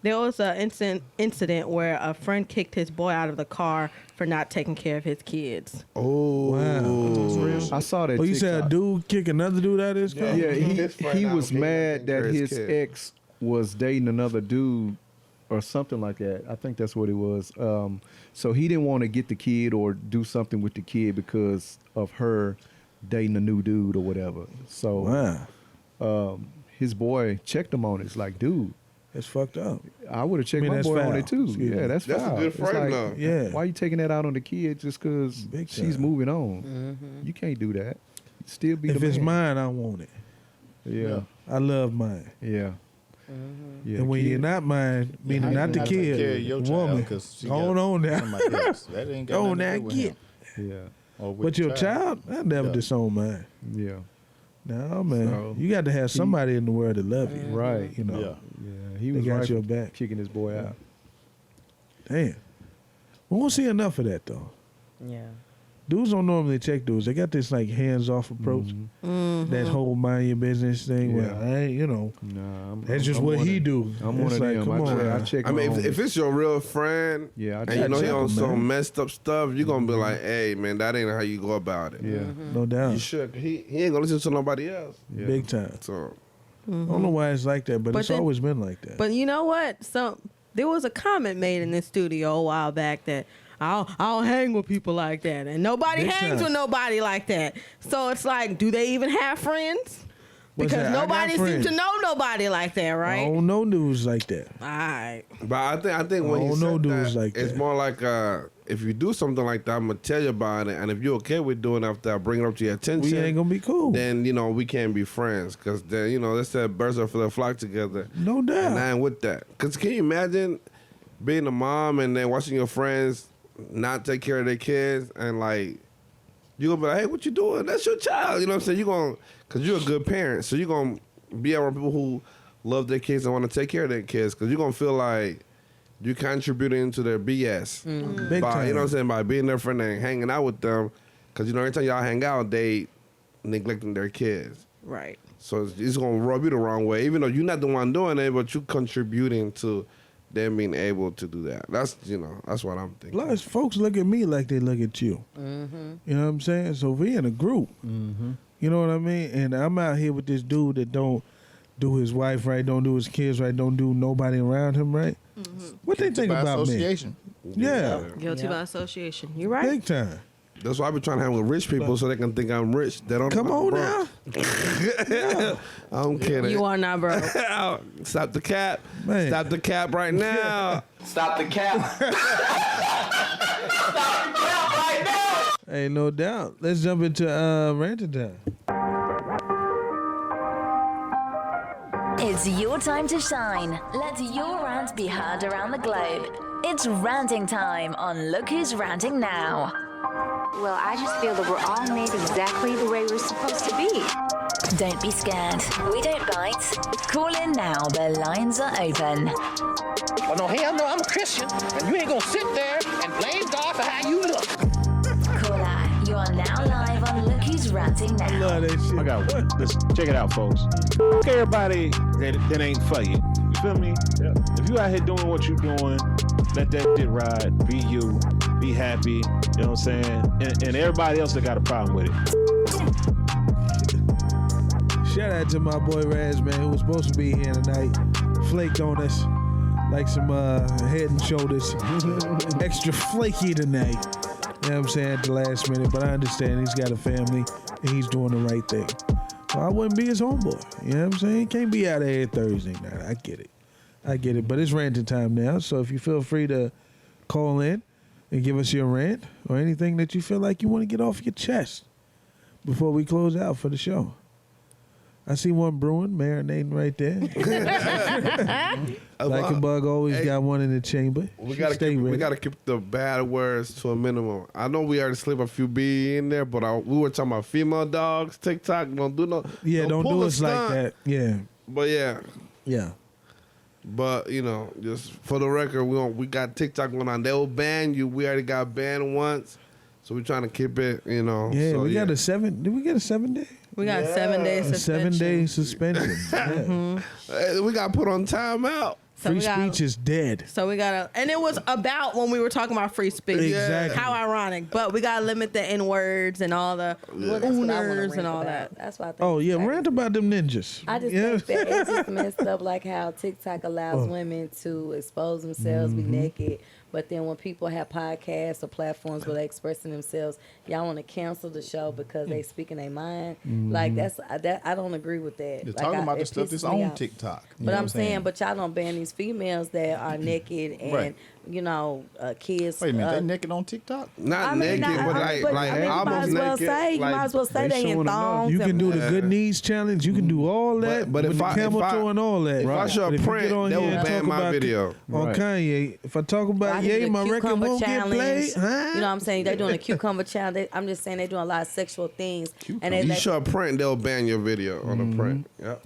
there was an incident where a friend kicked his boy out of the car for not taking care of his kids. Oh, wow. I saw that. Oh, you said a TikTok. dude kick another dude out of his car? Yeah, His friend he now was can't mad take care that of his his kid. ex was dating another dude or something like that. I think that's what it was. So he didn't want to get the kid or do something with the kid because of her dating a new dude or whatever. So his boy checked him on it. It's like, dude, that's fucked up. I would have checked I mean, my that's boy on foul. it too. Excuse me. Yeah, that's That's a foul. good It's friend, like, though. Yeah. Why you taking that out on the kid just because Big she's time. moving on? You can't do that. Still be If the it's man. mine, I want it. Yeah. I love mine. Yeah. Yeah, And when kid. you're not mine, meaning How you not the not take care of kid, your the child woman, 'cause she going got on now. somebody else. That ain't got Go nothing to now, do with get. him. Yeah. Or with But the your child, I never Yeah. disown mine. Yeah. No, man. So, you got to have somebody in the world that love you. Right. You know. Yeah. Yeah. He They was got right your for back. kicking his boy out. Damn. We won't see enough of that, though. Yeah. Dudes don't normally check dudes. They got this, like, hands-off approach. That whole mind your business thing where, Mm-hmm. Yeah. I ain't, you know, Nah, that's just what he do. I'm It's one of like, them. come on, I man. check I mean, my if it's your real friend, Yeah, I and you know he check on him, some man. messed up stuff, you're gonna be like, "Hey, man, that ain't how you go about it." Yeah. No doubt. You should. He ain't gonna listen to nobody else. Yeah. Big time. So I don't know why it's like that, but it's then- always been like that. But you know what? There was a comment made in this studio a while back that I don't hang with people like that, and nobody Big hangs time. with nobody like that. So it's like, do they even have friends? What's Because that? I got nobody seems friends. to know nobody like that, I right? don't know dudes like that. All right. But I think when I you don't know said dudes that, like it's that. more like if you do something like that, I'm gonna tell you about it, and if you're okay with doing it after I bring it up to your attention, We ain't gonna be cool. then we can't be friends because then they said birds are for the flock together. No doubt. And I ain't with that. Because can you imagine being a mom and then watching your friends not take care of their kids and like you gonna be like, hey, what you doing? That's your child. You know what I'm saying? Because you're a good parent, so you're gonna be around people who love their kids and want to take care of their kids because you're gonna feel like you contributing to their BS. Big By, time. you know what I'm saying? By being their friend and hanging out with them. Because, you know, every time y'all hang out, they neglecting their kids. Right. So it's going to rub you the wrong way. Even though you're not the one doing it, but you contributing to them being able to do that. That's, you know, that's what I'm thinking. Plus, folks look at me like they look at you. Mm-hmm. You know what I'm saying? So we in a group. You know what I mean? And I'm out here with this dude that don't do his wife right, don't do his kids right, don't do nobody around him right. What they think by about association. me? Yeah. Guilty by association. You're right. Big time. That's why I be trying to hang with rich people so they can think I'm rich. They don't. Come on now. I'm kidding. You are not broke. Stop the cap. Man. Stop the cap right now. Stop the cap. Ain't no doubt. Let's jump into ranting time. It's your time to shine. Let your rant be heard around the globe. It's ranting time on Look Who's Ranting Now. Well, I just feel that we're all made exactly the way we're supposed to be. Don't be scared. We don't bite. Call in now. The lines are open. Oh, no, hell no, I'm a Christian, and you ain't gonna sit there and blame God for how you look. Caller, you are now live on Look Who's Ranting Now. I love that shit. I got one. Listen, check it out, folks. Fuck everybody that ain't for you. You feel me? Yeah. If you out here doing what you doing, let that shit ride. Be you. Be happy. You know what I'm saying? And everybody else that got a problem with it. Shout out to my boy Raz, man, who was supposed to be here tonight. Flaked on us like some head and shoulders. Extra flaky tonight. You know what I'm saying, at the last minute. But I understand he's got a family and he's doing the right thing. So I wouldn't be his homeboy. You know what I'm saying? He can't be out of here Thursday night. I get it. But it's ranting time now. So if you feel free to call in and give us your rant or anything that you feel like you want to get off your chest before we close out for the show. I see one brewing, marinating right there. Like a bug always got one in the chamber. We gotta keep the bad words to a minimum. I know we already slip a few B in there, but we were talking about female dogs. TikTok don't do no. Yeah, don't pull do a us like stunt. that. Yeah. But yeah. Yeah. But you know, just for the record, we got TikTok going on. They will ban you. We already got banned once, so we're trying to keep it. You know. Yeah, so, we got a 7. Did we get a 7 day? We got 7 days A suspension. 7 day suspension. Yeah. We got put on timeout. So Free we got- speech is dead. So we gotta, and it was about when we were talking about free speech. Exactly. How ironic, but we gotta limit the N words and all the Well, that's what I wanna owners rant and all about. that. That's why I think. Oh, yeah, rant about them ninjas. I just Yeah. think that it's just messed up, like how TikTok allows Oh. women to expose themselves, be naked. But then when people have podcasts or platforms where they're expressing themselves, y'all want to cancel the show because they speaking their mind. Like that, I don't agree with that. You're Like, talking about it the stuff pisses that's me on off. TikTok. You But know I'm what saying, but y'all don't ban these females that are naked and Right. kids. Wait a minute, they naked on TikTok? Not naked, but like you might almost as well naked. say you might as well say they in thongs. You can and- do the good knees challenge. You can do all that. But with if the I- camel if I- toe and all that. if I show But a if you print, get on they here will and ban talk my about video. On Right. Kanye, if I talk I about can Ye, do my the record cucumber won't get challenge. played. Huh? You know what I'm saying? They're doing a cucumber challenge. I'm just saying they're doing a lot of sexual things. And You they show a print, they'll ban your video on the print. Yep.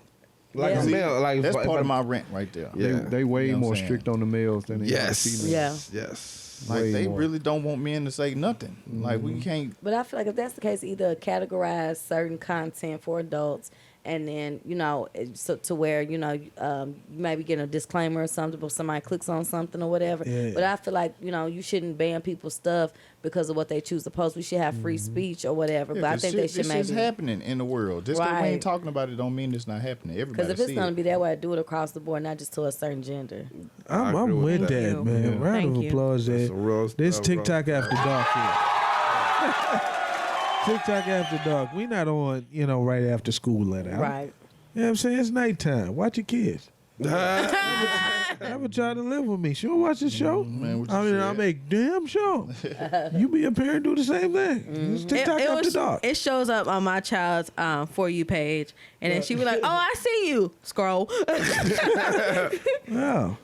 Like Yeah. a male, like That's if part I- of my rent right there. Yeah. They way You know what more I'm saying? strict on the males than they are the females. Yeah. Yes. Like Way they more. really don't want men to say nothing. Like we can't. But I feel like if that's the case, either categorize certain content for adults, and then so to where you maybe get a disclaimer or something, but somebody clicks on something or whatever. Yeah. But I feel like you shouldn't ban people's stuff because of what they choose to post. We should have free speech or whatever. Yeah, but I 'cause think they should this is maybe. happening in the world. Just because we Right. ain't talking about it don't mean it's not happening. Because Everybody if it's see gonna it. be that way, do it across the board, not just to a certain gender. I'm with that, man. Yeah. Round Thank of you. applause there. some real This stuff, TikTok after dark here. TikTok after dark. We not on, right after school let out. Right. You know what I'm saying? It's nighttime. Watch your kids. Never try to live with me. She don't watch the show. I make damn sure. You be a parent, do the same thing. It's TikTok after dark. It shows up on my child's For You page, and then she be like, "Oh, I see you." Scroll. Wow.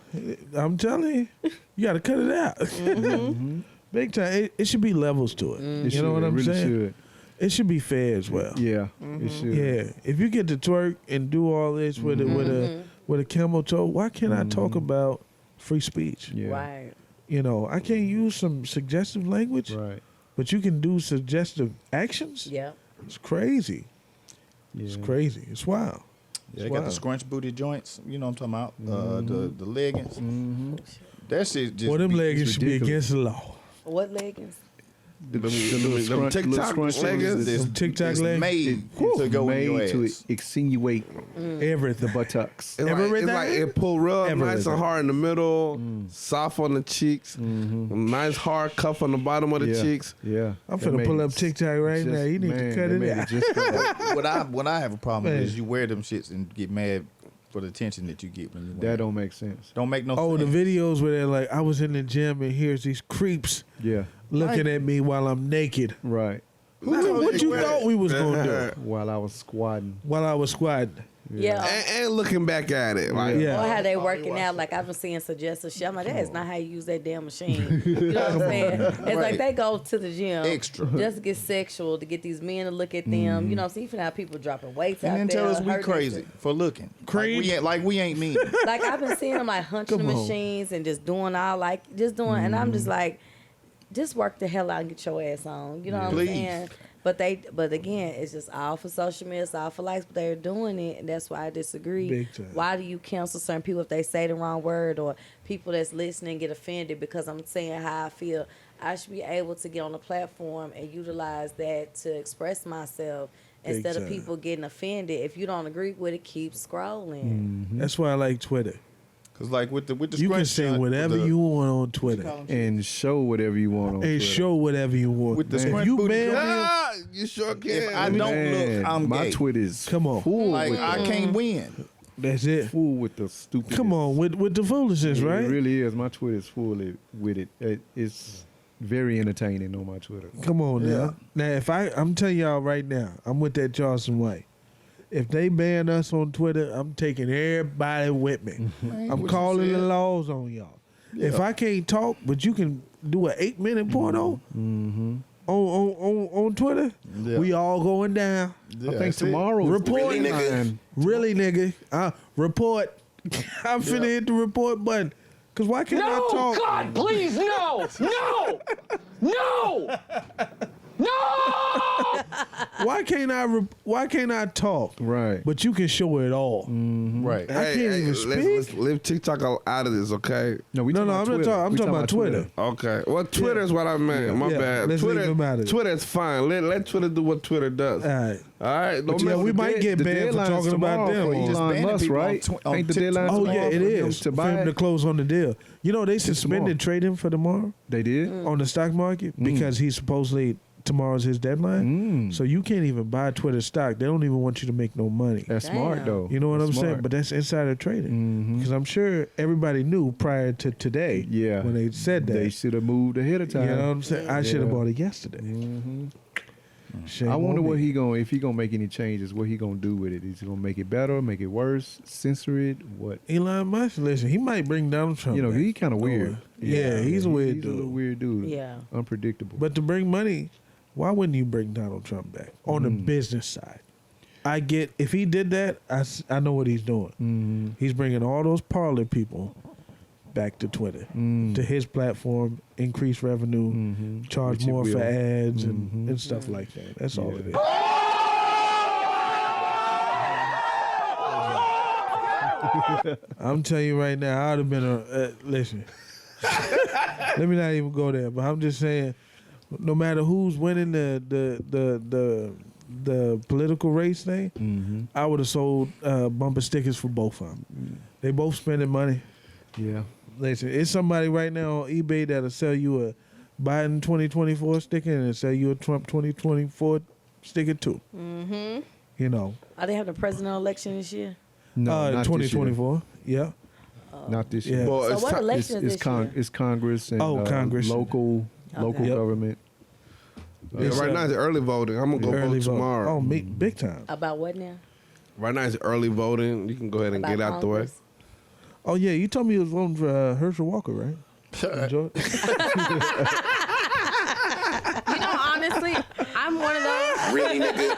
I'm telling you got to cut it out. Big time. It should be levels to it. It You know what should, I'm it really saying? should. It should be fair as well. Yeah, it should. Yeah. If you get to twerk and do all this with a camel toe, why can't I talk about free speech. Yeah. Right. You know, I can't use some suggestive language, Right. but you can do suggestive actions. Yeah. It's crazy. Yeah. It's crazy. It's wild. Yeah, they It's got the wild. scrunch booty joints. You know what I'm talking about? The leggings. Mm-hmm. That shit just. Well, them be- leggings it's should be ridiculous. against the law. What leggings? The Them little TikTok scrunch leggings is Them TikTok It's legs. made to go in your made to ass. insinuate Everything. the buttocks. It's like, Everything? it's like it pull real nice Everything. and hard in the middle, soft on the cheeks, nice hard cuff on the bottom of the Yeah. cheeks. Yeah. I'm They finna made pull up it TikTok right just- now. You need man, to cut they it made out. just right. What I have a problem Man. with is you wear them shits and get mad for the attention that you get when you wear That them. don't make sense. Don't make no Oh, the sense. videos where they're like, I was in the gym and here's these creeps Yeah. looking at me while I'm naked. Right. What you thought we was gonna do While I was squatting. while I was squatting? Yeah. And looking back at it, like Yeah. Or how they working out. Like I've been seeing suggestive shit. I'm like, that is not how you use that damn machine. You know what I'm saying? It's like Right. they go to the gym Extra. just to get sexual, to get these men to look at them. You know what I'm saying? Even how people dropping weights And out then there. tell us we hurting crazy themselves. for looking. Creed. Like we ain't mean. Like I've been seeing them like hunching the Come on. machines and just doing all like just doing, and I'm just like, just work the hell out and get your ass on. You know what Please. I'm saying? But again, it's just all for social media, it's all for likes. But they're doing it, and that's why I disagree. Big time. Why do you cancel certain people if they say the wrong word, or people that's listening get offended because I'm saying how I feel? I should be able to get on the platform and utilize that to express myself Big instead of time. people getting offended. If you don't agree with it, keep scrolling. That's why I like Twitter. Cause like with the You can scrunch say shot, whatever the- you want on Twitter And show whatever you want on and Twitter. show whatever you want. With the If scrunch you booty ban joint. me, ah, you sure can. If I don't Man, look, I'm my gay. Twitter is come on. full Like with I the, can't win. That's it. full with the stupid. Come on, with the foolishness, right? It really is. My Twitter is full with it. It's very entertaining on my Twitter. Come on Yeah. now. Now, if I'm telling y'all right now, I'm with that Charleston White. If they ban us on Twitter, I'm taking everybody with me. I'm what you calling the said. laws on y'all. If I can't talk, but you can do an 8-minute porno on Twitter, Yeah. we all going down. Yeah, I think that's it. tomorrow. Report, nigga. Really, nigga. Report. I'm finna hit the report button. Cause why can't I talk? God, please, no! No! No! No! Why can't I talk? Right. But you can show it all. Right. I can't even let's speak. leave TikTok out of this, okay? No, we No, talking no, about I'm not Twitter. talking. I'm We talking about Twitter. Okay. Well, Twitter is what I meant. My Yeah, bad. let's Twitter, leave them out of it. Twitter is fine. Let Twitter do what Twitter does. All right. All right. But Don't yeah, mess we with might that. get The banned for deadline's talking about tomorrow them. for on- Elon banning Musk, people on right? tw- on Ain't the TikTok. deadline Oh tomorrow yeah, it for them is to for buy him to it? close on the deal. You know they suspended tomorrow. trading for tomorrow They did. on the stock market because he's supposedly tomorrow's his deadline. So you can't even buy Twitter stock. They don't even want you to make no money. That's smart Damn. though. You know what That's I'm saying? smart. But that's insider trading. Because I'm sure everybody knew prior to today Yeah. when they said that. They should have moved ahead of You time. know what I'm saying? I should have Yeah. bought it yesterday. Shame I wonder on what me. if he gonna make any changes. What he gonna do with it? Is he gonna make it better? Make it worse? Censor it? What? Elon Musk, listen, he might bring Donald Trump. You know, back. he kind of weird. Yeah, he's a weird He's a little dude. weird dude. Yeah. Unpredictable. But to bring money, why wouldn't you bring Donald Trump back on the business side? I get if he did that, I know what he's doing. He's bringing all those Parler people back to Twitter, to his platform, increase revenue, charge Which it more for will. ads and stuff like that. That's all it is. I'm telling you right now, I'd have been a listen. Let me not even go there, but I'm just saying, no matter who's winning the political race thing, I would have sold bumper stickers for both of them. They both spending money. Yeah. Listen, it's somebody right now on eBay that'll sell you a Biden 2024 sticker and sell you a Trump 2024 sticker too. Mm-hmm. You know, Are they having a presidential election this year? No, not this year. 2024. Yeah. Not this Yeah. year. Well, So it's what ti- election is this year? It's Congress and Congress. local Okay. Yep. government. Yeah, It's, right now it's early voting. I'm gonna go early vote vote. tomorrow. Oh, me, big time. About what now? Right now it's early voting. You can go ahead and About get out the way. Congress? Oh yeah, you told me you was voting for Herschel Walker, right? Enjoy. You know, honestly, I'm one of those. Really, nigga?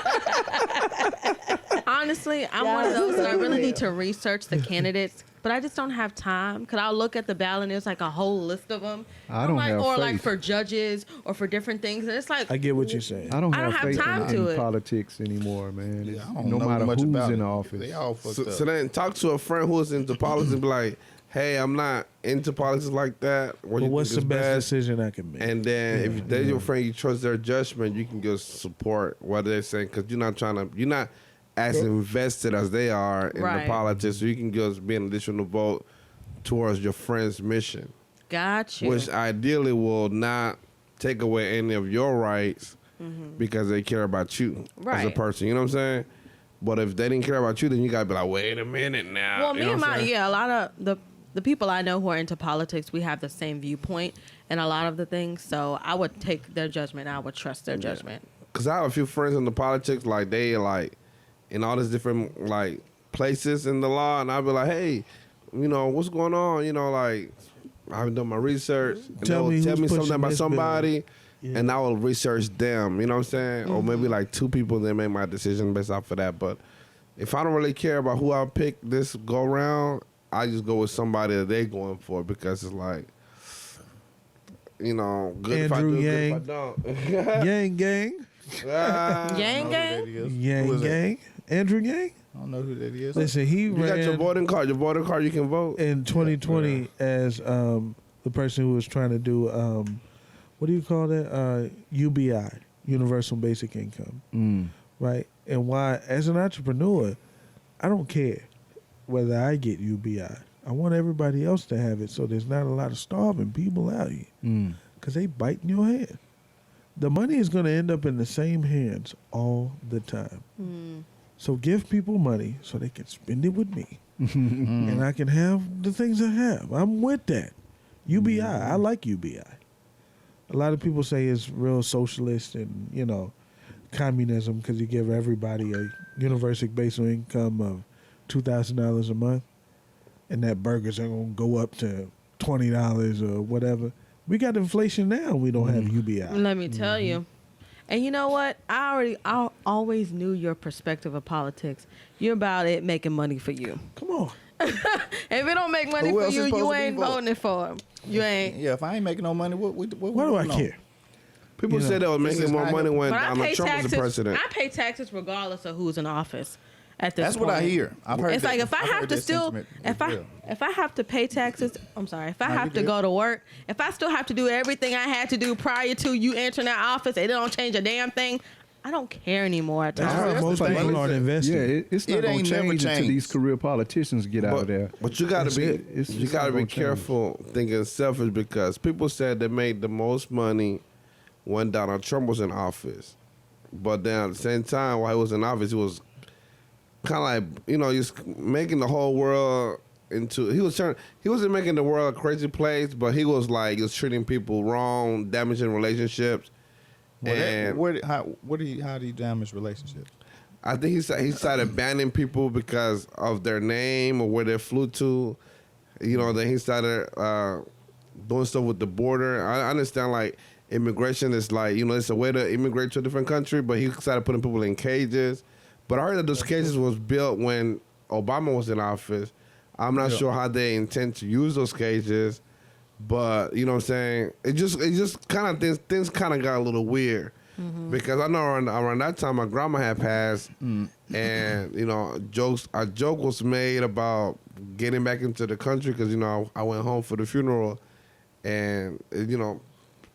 honestly, I'm one of those that I really need to research the candidates, but I just don't have time. Cause I'll look at the ballot and there's like a whole list of them. I don't have or faith. like for judges or for different things, and it's like I get what you're saying. I don't have faith time in to it. politics anymore, man. It's, I don't no know matter much who's about in it. office. They all fucked up. So then talk to a friend who's into politics and be like, hey, I'm not into politics like that. What But you what's the think is best decision I can make? And then if they're your friend, you trust their judgment, you can just support what they're saying because you're not as invested as they are in Right. the politics, so you can just be an additional vote towards your friend's mission, Got you. which ideally will not take away any of your rights because they care about you as a Right. person. You know what I'm saying? But if they didn't care about you, then you gotta be like, wait a minute now. Well, You me know and what I'm saying? a lot of the people I know who are into politics, we have the same viewpoint and a lot of the things. So I would take their judgment. I would trust their judgment. Cause I have a few friends in the politics, like they like in all these different like places in the law, and I'll be like, hey, you know, what's going on? You know, like I haven't done my research. And Tell they'll me tell who's me something pushing about this bill. somebody, Yeah. and I will research them. You know what I'm saying? Or maybe like two people that make my decision based off of that. But if I don't really care about who I pick this go round, I just go with somebody that they going for because it's like, you know, good if I Andrew do, Yang. good if I don't. Yang gang. Yang gang? Yang gang. Andrew Yang. I don't know who that is. Listen, he You ran got your voting card. Your voting card, you can vote. in 2020 as the person who was trying to do what do you call that? UBI, Universal Basic Income, right? And why, as an entrepreneur, I don't care whether I get UBI. I want everybody else to have it, so there's not a lot of starving people out here because they biting your hand. The money is going to end up in the same hands all the time. So give people money so they can spend it with me, and I can have the things I have. I'm with that. UBI, I like UBI. A lot of people say it's real socialist and, you know, communism because you give everybody a universal basic income of $2,000 a month, and that burgers are going to go up to $20 or whatever. We got inflation now. We don't have UBI. Let me tell you. And you know what? I always knew your perspective of politics. You're about it making money for you. Come on. If it don't make money Who for else you, is supposed you to be ain't voting? voting for him. You ain't. Yeah, if I ain't making no money, what Why do I care? People You know, said they were this is making more how- money when But I Donald pay Trump was taxes. the president. I pay taxes regardless of who's in office. At this That's point. what I hear. I've heard It's that- like if I I've have heard to that still, sentiment as well. if I have to pay taxes, I'm sorry. If I No, have you to good. go to work, if I still have to do everything I had to do prior to you entering that office, they don't change a damn thing. I don't care anymore. At That's times. why most the thing. people aren't investing. Yeah, it's not It going ain't to never change until changed. these career politicians get out of there. But you gotta That's be it. It's you just gotta not be gonna change. careful thinking selfish because people said they made the most money when Donald Trump was in office. But then at the same time while he was in office he was kinda like, you know, just making the whole world into he wasn't making the world a crazy place, but he was like he was treating people wrong, damaging relationships. And how do you damage relationships? I think he started banning people because of their name or where they flew to. You know, then he started doing stuff with the border. I understand, like, immigration is like, you know, it's a way to immigrate to a different country, but he started putting people in cages. But I heard that those cages was built when Obama was in office. I'm not sure how they intend to use those cages, but, you know what I'm saying? It just kind of, things kind of got a little weird. Because I know around that time my grandma had passed, and you know, a joke was made about getting back into the country because you know I went home for the funeral, and you know,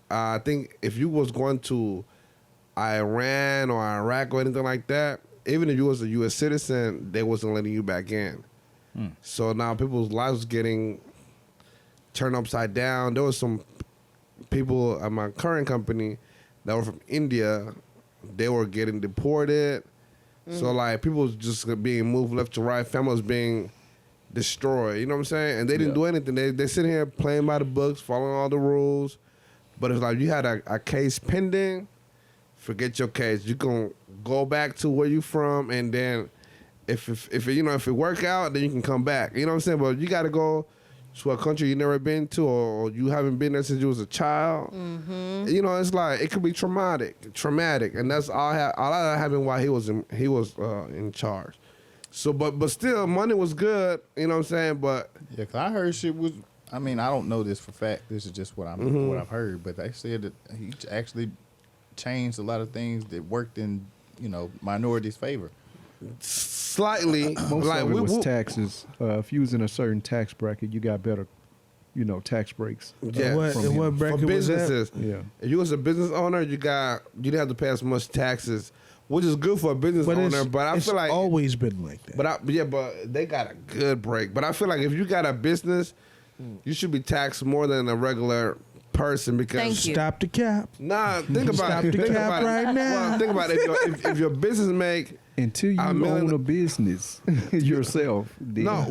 I think if you was going to Iran or Iraq or anything like that, even if you was a U.S. citizen, they wasn't letting you back in. So now people's lives was getting turned upside down. There was some people at my current company that were from India, they were getting deported. So like people was just being moved left to right, families being destroyed. You know what I'm saying? And they didn't do anything. They sitting here playing by the books, following all the rules. But it's like you had a case pending. Forget your case. You can go back to where you from, and then if it work out, then you can come back. You know what I'm saying? But you got to go to a country you never been to, or you haven't been there since you was a child. You know, it's like it could be traumatic, and that's all that happened while he was in charge. So, but still, money was good. You know what I'm saying? But yeah, cause I heard shit was. I mean, I don't know this for fact. This is just what what I've heard. But they said that he actually changed a lot of things that worked in minorities' favor. Slightly, Most like of it was taxes. If you was in a certain tax bracket, you got better, tax breaks. Yeah, What bracket for was that? businesses. Yeah. If you was a business owner, you didn't have to pay as much taxes, which is good for a business owner. But I it's feel like always been like that. but they got a good break. But I feel like if you got a business, you should be taxed more than a regular person because Thank you. Stop the cap. Nah, think about Stop it. the Think cap about right it. now. Well, think about it. If your business make Until you own a business yourself. Then no,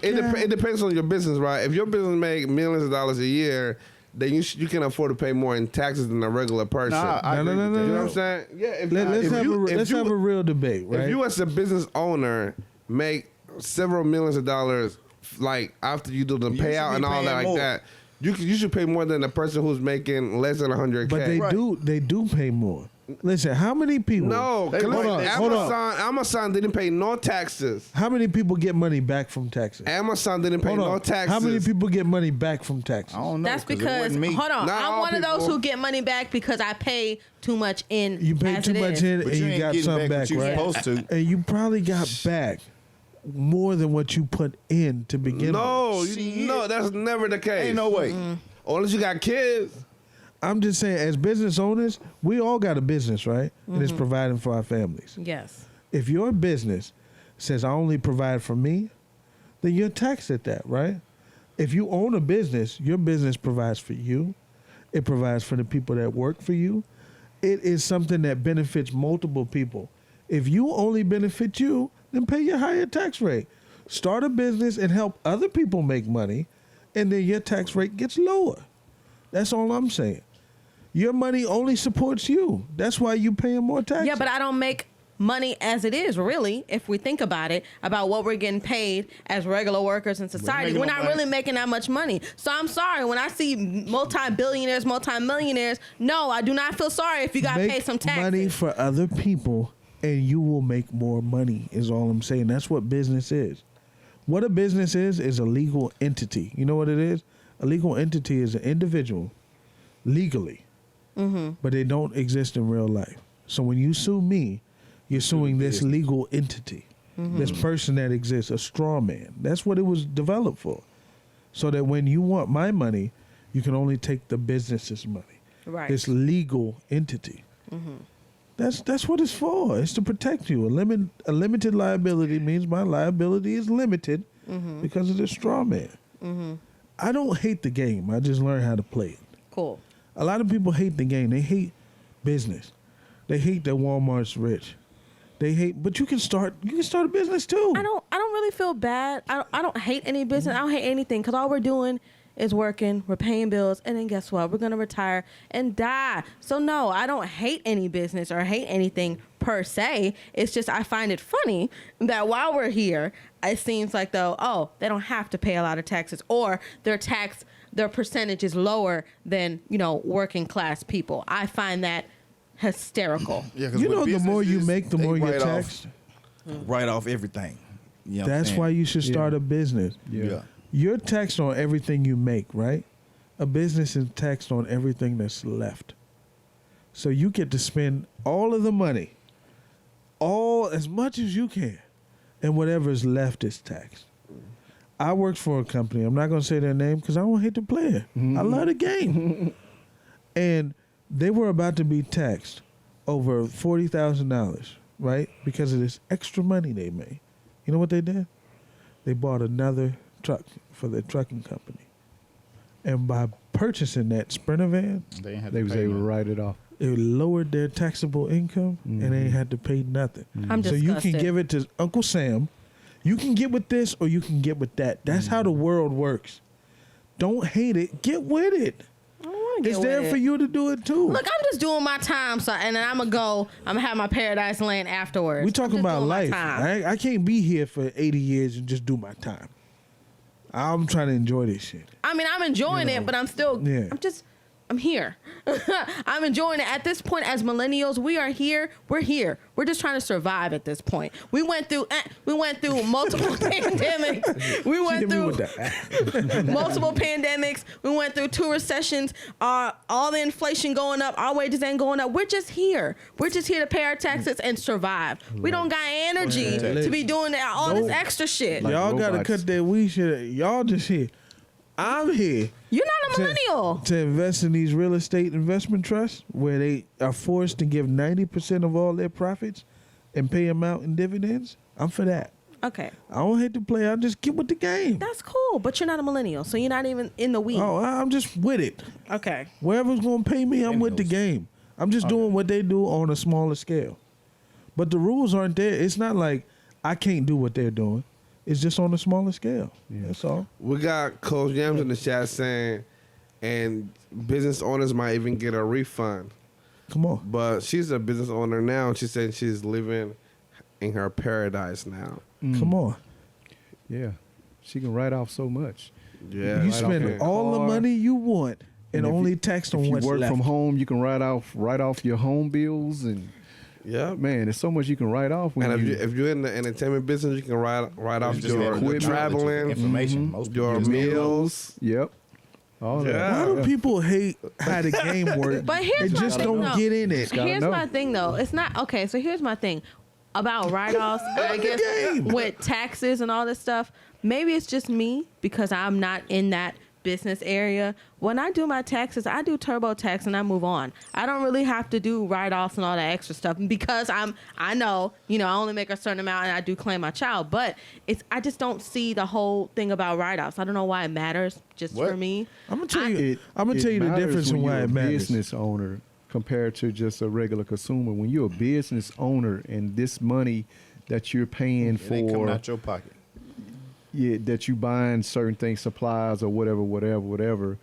it depends on your business, right? If your business make millions of dollars a year, then you can afford to pay more in taxes than a regular person. Nah, I agree with that. You know what I'm saying? Yeah. Let's have a real debate, right? If you as a business owner make several millions of dollars, like after you do the You should payout be and all paying that like more. that, you should pay more than the person who's making less than 100K. But they do pay more. Listen, how many people? No, hold on. Amazon didn't pay no taxes. How many people get money back from taxes? Amazon didn't pay no taxes. How many people get money back from taxes? I don't know. That's because hold on, I'm one of those who get money back because I pay too much in. You paid too much in, But and you you ain't got getting something back back, what you right? supposed to. And you probably got back more than what you put in to begin No, with. no, that's never the case. Ain't no way. Unless you got kids. I'm just saying, as business owners, we all got a business, right? And it's providing for our families. Yes. If your business says I only provide for me, then you're taxed at that, right? If you own a business, your business provides for you. It provides for the people that work for you. It is something that benefits multiple people. If you only benefit you, then pay your higher tax rate. Start a business and help other people make money, and then your tax rate gets lower. That's all I'm saying. Your money only supports you. That's why you paying more taxes. Yeah, but I don't make money as it is, really, if we think about it, about what we're getting paid as regular workers in society. We're not really making that much money. So I'm sorry, when I see multi-billionaires, multi-millionaires, no, I do not feel sorry if you got to pay some taxes. Money for other people, and you will make more money, is all I'm saying. That's what business is. What a business is a legal entity. You know what it is? A legal entity is an individual, legally, but they don't exist in real life. So when you sue me, you're suing this legal entity, this person that exists, a straw man. That's what it was developed for. So that when you want my money, you can only take the business's money. Right. This legal entity. That's what it's for. It's to protect you. A limited liability means my liability is limited because of this straw man. I don't hate the game. I just learned how to play it. Cool. A lot of people hate the game. They hate business. They hate that Walmart's rich. They hate, but you can start a business too. I don't really feel bad. I don't hate any business. I don't hate anything because all we're doing is working. We're paying bills, and then guess what? We're gonna retire and die. So no, I don't hate any business or hate anything per se. It's just I find it funny that while we're here, it seems like though, they don't have to pay a lot of taxes, or their percentage is lower than working class people. I find that hysterical. Yeah, You know, the more you make, the more you're taxed. Write off everything. You know what I'm That's saying? why you should start a business. Yeah. You're taxed on everything you make, right? A business is taxed on everything that's left. So you get to spend all of the money, as much as you can, and whatever is left is taxed. I worked for a company. I'm not going to say their name because I don't hate the player. I love the game. And they were about to be taxed over $40,000, right? Because of this extra money they made. You know what they did? They bought another truck for their trucking company. And by purchasing that Sprinter van, they was able to write it off. it lowered their taxable income and they ain't had to pay nothing. I'm so you can disgusted. give it to Uncle Sam. You can get with this or you can get with that. That's how the world works. Don't hate it. Get with it. It's there for you to do it too. Look, I'm just doing my time, and then I'm gonna have my paradise land afterwards. We talking I'm just about doing my life. time. I can't be here for 80 years and just do my time. I'm trying to enjoy this shit. I mean, I'm enjoying it, but I'm still, Yeah. I'm just I'm here. I'm enjoying it. At this point, as millennials, we are here. We're here. We're just trying to survive at this point. We went through multiple pandemics. We went through multiple pandemics. We went through 2 recessions. All the inflation going up. Our wages ain't going up. We're just here. We're just here to pay our taxes and survive. We don't got energy to be doing all this extra shit. Like y'all got to cut that weed shit. Y'all just here. I'm here. You're not a millennial. To invest in these real estate investment trusts where they are forced to give 90% of all their profits and pay them out in dividends. I'm for that. Okay. I don't hate to play. I just get with the game. That's cool, but you're not a millennial, so you're not even in the weed. Oh, I'm just with it. Okay. Wherever's going to pay me, I'm with the game. I'm just doing what they do on a smaller scale. But the rules aren't there. It's not like I can't do what they're doing. It's just on a smaller scale. Yeah. That's all. We got Coach Yams in the chat saying, and business owners might even get a refund. Come on. But she's a business owner now, and she said she's living in her paradise now. Come on. Yeah. She can write off so much. Yeah. You spend all the money you want and only tax on what's If you work left. from home, you can write off your home bills and man, there's so much you can write off. When And if you're in the entertainment business, you can write off just your equipment, traveling, information. Most people your just know meals. Yep. All that. Why do people hate how the game works? But here's they my just thing, don't though. get in it. Here's my thing, though. It's not okay. So here's my thing about write-offs. I guess with taxes and all this stuff. Maybe it's just me because I'm not in that business area. When I do my taxes, I do TurboTax and I move on. I don't really have to do write-offs and all that extra stuff because I know, I only make a certain amount and I do claim my child, but I just don't see the whole thing about write-offs. I don't know why it matters just for me. I'm gonna tell you the matters difference in when why you're it a matters. business owner compared to just a regular consumer. When you're a business owner and this money that you're paying It ain't coming for, out your pocket. that you buying certain things, supplies or whatever,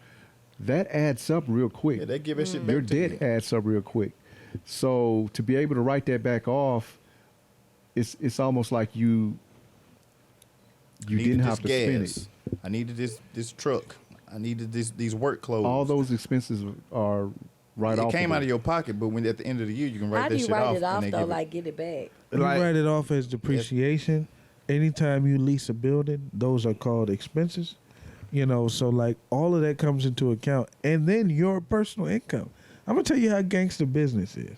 that adds up real quick. Yeah, they give that shit back Your to debt adds up real quick. So to be able to write that back off, it's almost like you didn't have to spend it. I needed this truck. I needed these work clothes. All those expenses are right off. It came of out of your pocket, but when at the end of the year you can write How that do you shit write off. it off and they though? give it- Like get it back? You write it off as depreciation. Anytime you lease a building, those are called expenses. So like all of that comes into account. And then your personal income. I'm going to tell you how gangster business is.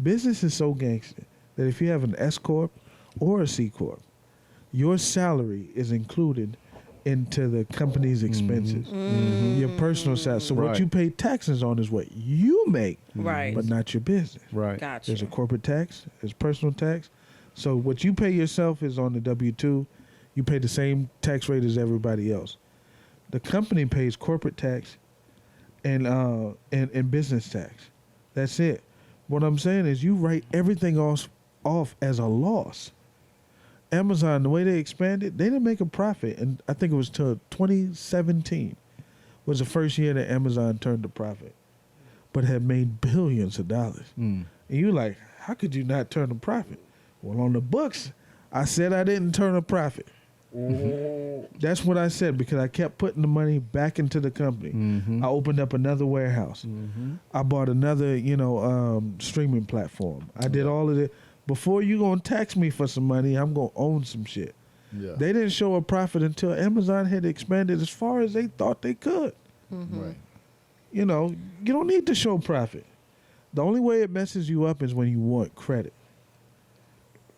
Business is so gangster that if you have an S Corp or a C Corp, your salary is included into the company's expenses. Your personal salary. So what Right. you pay taxes on is what you make, Right. but not your business. Right. Gotcha. There's a corporate tax, there's personal tax. So what you pay yourself is on the W-2. You pay the same tax rate as everybody else. The company pays corporate tax and business tax. That's it. What I'm saying is you write everything off as a loss. Amazon, the way they expanded, they didn't make a profit. And I think it was till 2017 was the first year that Amazon turned a profit, but had made billions of dollars. And you're like, how could you not turn a profit? Well, on the books, I said I didn't turn a profit. That's what I said because I kept putting the money back into the company. I opened up another warehouse. I bought another, streaming platform. I did all of it. Before you gonna tax me for some money, I'm gonna own some shit. Yeah. They didn't show a profit until Amazon had expanded as far as they thought they could. Right. You don't need to show profit. The only way it messes you up is when you want credit.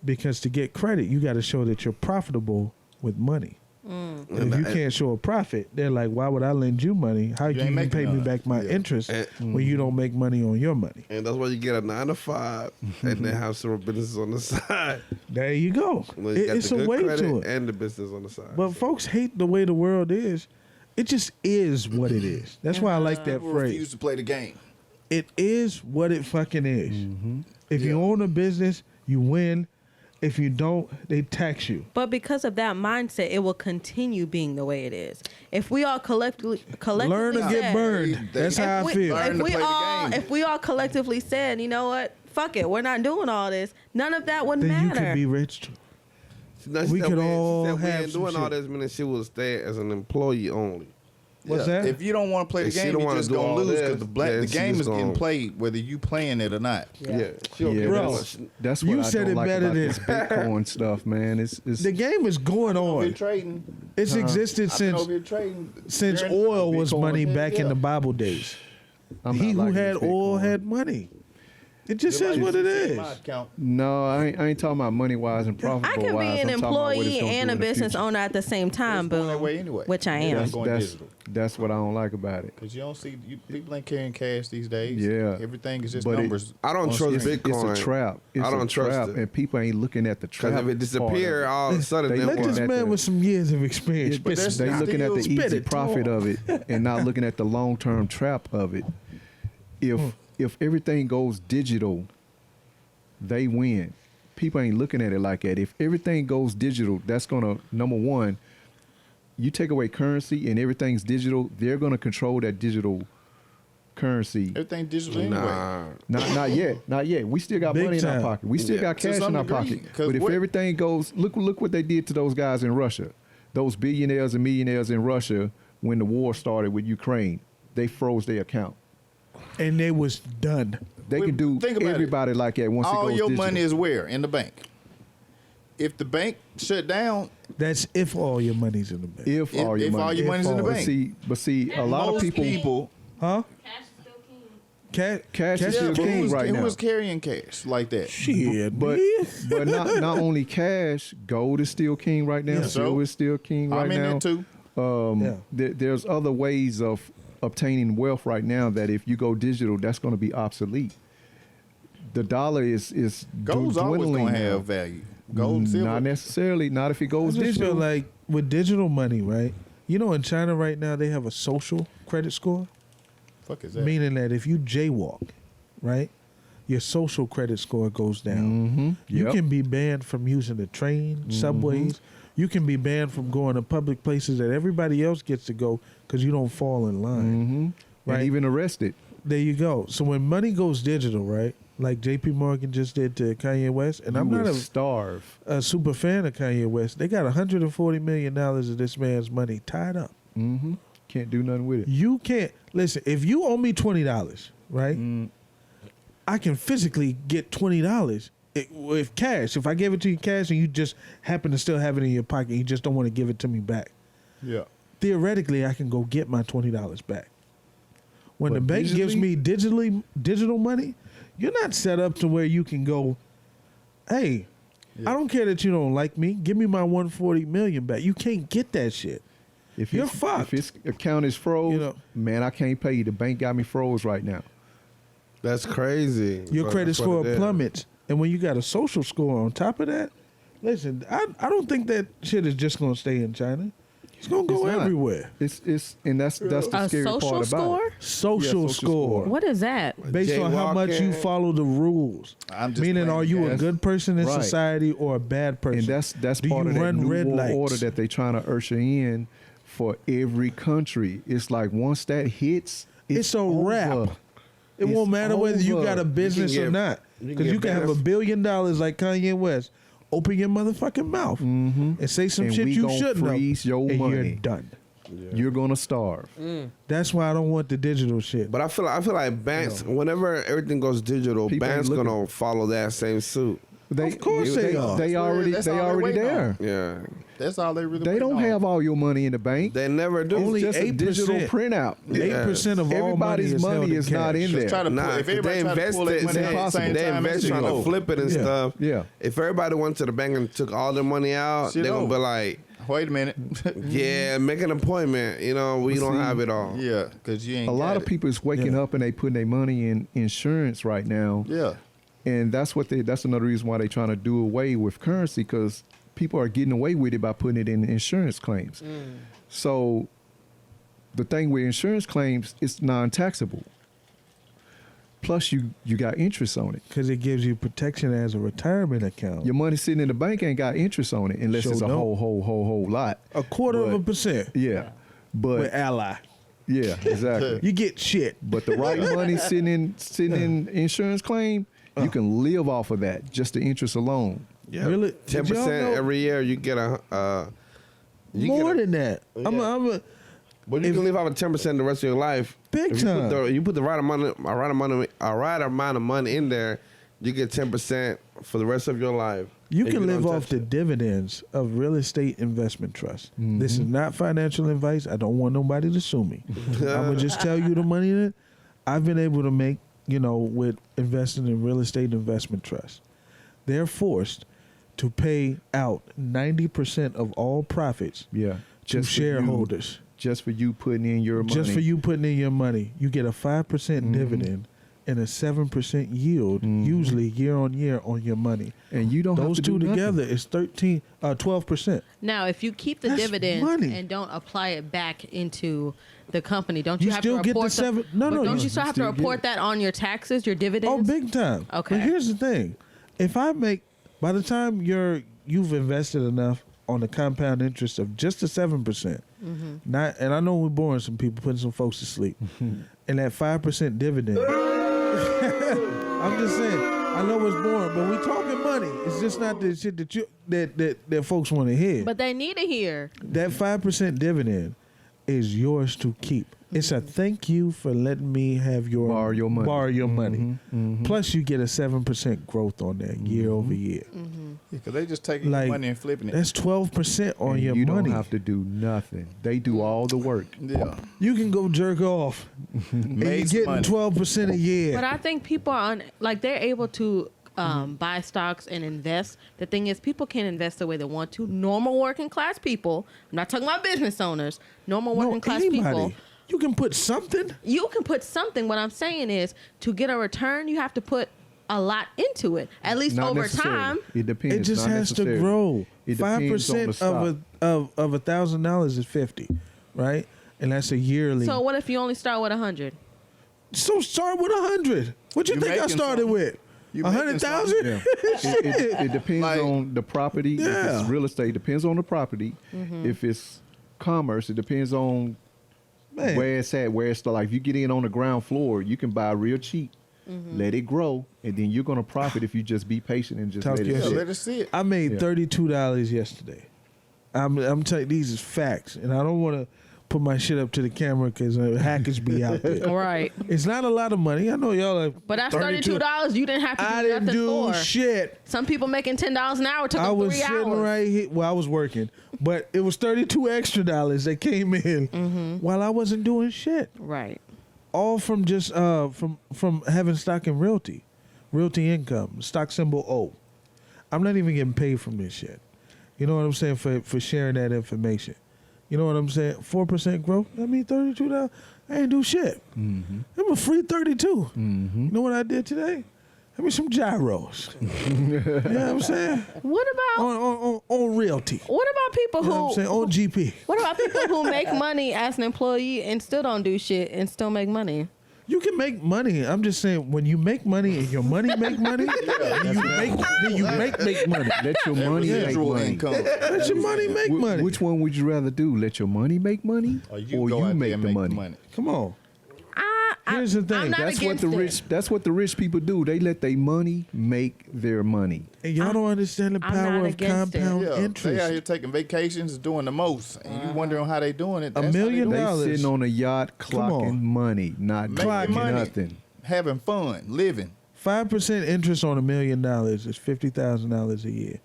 Because to get credit, you got to show that you're profitable with money. And if you can't show a profit, they're like, why would I lend you money? How can you pay me back my interest when you don't make money on your money? And that's why you get a 9 to 5 and then have several businesses on the side. There you go. Well, you got It's the a good way credit to it. and the business on the side. But folks hate the way the world is. It just is what it is. That's why I like that People phrase. refuse to play the game. It is what it fucking is. If you own a business, you win. If you don't, they tax you. But because of that mindset, it will continue being the way it is. If we all collectively Learn to get said- burned. That's how I feel. If we all collectively said, you know what, fuck it, we're not doing all this, none of that would Then you matter. could be rich too. No, she We said could she all said we have ain't some doing all shit. this, meaning she will stay as an employee only. What's that? If you don't want to play the If she game, don't you wanna just do gonna all lose this, because then the she game just is getting gonna- played whether you playing it or not. Yeah, she don't Yeah, care Bro, that's what you I said don't it like better about than- this Bitcoin stuff, man. It's The game is going Over here on. trading. It's existed I've been since over here trading since during oil was Bitcoin. money back in Yeah. the Bible days. I'm He not who liking had this oil Bitcoin. had money. It just Your says money what it in is. my account. No, I ain't talking about money wise and profitable I can wise. be an I'm talking about what it's employee gonna and do a in the business future. owner at the same time, Going that boom. way anyway. Which I Yeah, am. that's going digital. That's what I don't like about it. Because you don't see people ain't carrying cash these days. Yeah. Everything is just But numbers. I don't on trust screen. Bitcoin. It's a trap. It's I don't a trust trap, it. and people ain't looking at the trap. Because if it disappear, part all of a sudden, They then Let looking this what? at man the- with some years of experience. But spit they some looking at the spit easy it, profit talk. of it and not looking at the long term trap of it. If everything goes digital, they win. People ain't looking at it like that. If everything goes digital, that's gonna, number one, you take away currency and everything's digital, they're gonna control that digital currency. Everything digital anyway. Not yet. We still got Big money in time. our pocket. We still Yeah, got to cash some in our degree, pocket. 'cause But if what- everything goes, look what they did to those guys in Russia. Those billionaires and millionaires in Russia when the war started with Ukraine, they froze their account. And they was done. They can do Think about everybody like that once it All goes your digital. money is where? In the bank. If the bank shut down, That's if all your money's in the bank. If all your money, money's in the But bank. see, a lot of most people, Huh? cash is still but king right who now. was carrying cash like that? Shit, But man. not only cash, gold is still king right now. Yeah. Silver is still king right I'm in now. it too. Yeah. There's other ways of obtaining wealth right now that if you go digital, that's going to be obsolete. The dollar is Gold's always dwindling gonna now. have value. Gold and silver. Not necessarily. Not if it I goes just digital. feel like with digital money, right? You know, in China right now, they have a social credit score, Fuck is that? meaning that if you jaywalk, right, your social credit score goes down. Mhm. You Yep. can be banned from using the train, subways. You can be banned from going to public places that everybody else gets to go because you don't fall in line. Right. And even arrested. There you go. So when money goes digital, right, like J.P. Morgan just did to Kanye West, and You I'm not will a starve. super fan of Kanye West. They got $140 million of this man's money tied up. Mm-hmm. Can't do nothing with it. You can't listen. If you owe me $20, right, I can physically get $20 with cash. If I gave it to you cash and you just happen to still have it in your pocket, you just don't want to give it to me back. Yeah. Theoretically, I can go get my $20 back. When But the bank gives digitally? me digital money, you're not set up to where you can go, hey, I don't care that you don't like me. Give me my $140 million back. You can't get that shit. If You're his- fucked. If his account is froze, You know. man, I can't pay you. The bank got me froze right now. That's crazy. Your But credit that's what score it is. plummets. And when you got a social score on top of that, listen, I don't think that shit is just going to stay in China. It's going to go It's not. everywhere. It's and that's the A scary social part about score? it. Social score. What is that? Based on how much you Jaywalking. follow the rules. I'm just Meaning, playing are you a gas. good person in Right. society or a bad person? And that's Do part you of that run new red world lights? order that they trying to usher in for every country. It's like once that hits, It's a wrap. over. It It's won't matter whether you over. got a business or get- not. you can Because get you can have $1 billion like Kanye West. Open your motherfucking mouth and say some And shit we you gonna shouldn't have. freeze your and money. you're done. You're gonna starve. That's why I don't want the digital shit. But I feel like banks, whenever everything goes digital, People ain't banks looking. gonna follow that same suit. They, Of course they are. They already That's all they're already waiting there. Yeah, That's all they really. They don't waiting on. have all your money in the bank. they never do. Only It's just a 8%. digital printout. 8% of all Everybody's money money is is not in cash. there. Just try to Nah, pull, if if everybody they try to pull their invested, money out at the impossible. same they time, invest it's trying to over. flip it and Yeah. stuff. Yeah. If everybody went to the bank and took all their money out, Shit they're gonna be over. like, Wait a minute. yeah, make an appointment. You know, we don't see, have it all. Yeah, because you ain't. A lot got of it. people is waking up and they putting their money in insurance right now. Yeah. And that's another reason why they're trying to do away with currency, because people are getting away with it by putting it in insurance claims. So the thing with insurance claims, it's non-taxable. Plus you got interest on it. Because it gives you protection as a retirement account. Your money sitting in the bank ain't got interest on it unless Sure it's a don't. whole lot. 0.25%. Yeah. But With Ally. yeah, exactly. You get shit. But the right money sitting in insurance claim, you can live off of that, just the interest alone. Yeah, Really? 10% every year. You get a. You More get a, than that. But you can live off of 10% the rest of your life. Big If time. You put the right amount of money in there, you get 10% for the rest of your life. You if can live don't off touch the it. dividends of real estate investment trust. This is not financial advice. I don't want nobody to sue me. I'm gonna just tell you the money that I've been able to make, with investing in real estate investment trust. They're forced to pay out 90% of all profits to Just for shareholders. Just for you putting in your money. Just for you putting in your money. You get a 5% dividend and a 7% yield, usually year on year on your money. And you don't have Those to do two nothing. together is 12%. Now, if you keep the That's dividends money. and don't apply it back into the company, don't you, You have still to get the report seven- no, but no, don't you you still have to still get report it. that on your taxes, your dividends? Oh, big time. Okay. But here's the thing. If I make, by the time you've invested enough on the compound interest of just the 7%, not, and I know we're boring some people, putting some folks to sleep, and that 5% dividend. I'm just saying, I know it's boring, but we talking money. It's just not the shit that folks want to hear. But they need to hear. That 5% dividend is yours to keep. It's a thank you for letting me have borrow your money. Plus, you get a 7% growth on that year over year. Because they just taking Like, your money and flipping it. That's 12% on And your you money. don't have to do nothing. They do all the work. Yeah. You can go jerk off, and you're Made some getting money. 12% a year. But I think people are they're able to buy stocks and invest. The thing is, people can't invest the way they want to. Normal working class people. I'm not talking about business owners. Normal working class people. You can put something. You can put something. What I'm saying is, to get a return, you have to put a lot into it. At least Not over necessarily. time. It depends. It just not has to necessarily. grow. It depends on the 5% stock. of $1,000 is 50, right? And that's a yearly. So what if you only start with 100? So start with 100. What you You think I making started something. with? You 100,000? Yeah. it depends on the property. If Yeah. it's real estate, it depends on the property. Mhm. If it's commerce, it depends on Man. where it's at. Where it's like, if you get in on the ground floor, you can buy real cheap. Let it grow, and then you're gonna profit if you just be patient and just Talk let your it shit. sit. Let it sit. I made Yeah. $32 yesterday. I'm telling you, these is facts, and I don't want to put my shit up to the camera because hackers be out there. Right. It's not a lot of money. I know y'all are. But that's $32. You didn't have to do I didn't nothing do for. shit. Some people making $10 an hour took I them was 3 sitting hours. right here. Well, I was working, but it was $32 extra that came in while I wasn't doing shit. Right. All from just from having stock in realty income, stock symbol O. I'm not even getting paid from this shit. You know what I'm saying, for sharing that information. You know what I'm saying? 4% growth. I mean, $32. I ain't do shit. I'm a free 32. You know what I did today? Have me some gyros. You know what I'm saying? What about on realty? What about people You know what I'm who saying? On GP. What about people who make money as an employee and still don't do shit and still make money? You can make money. I'm just saying, when you make money and your money make money, then you make money. Let your money make Residual money. income. Let your money make money. Which one would you rather do? Let your money make money, Or you go out there make and the make money? money. Come on. Here's the thing. I'm not That's what against the it. rich. That's what the rich people do. They let their money make their money. And y'all don't understand the I'm power not of against it. compound Yeah, they out interest. here taking vacations, doing the most, and you wondering how they doing it. $1 That's how they million do it. They sitting on a yacht Come on. clocking money, not Making doing money. nothing. having fun, living. 5% interest on $1 million is $50,000 a year.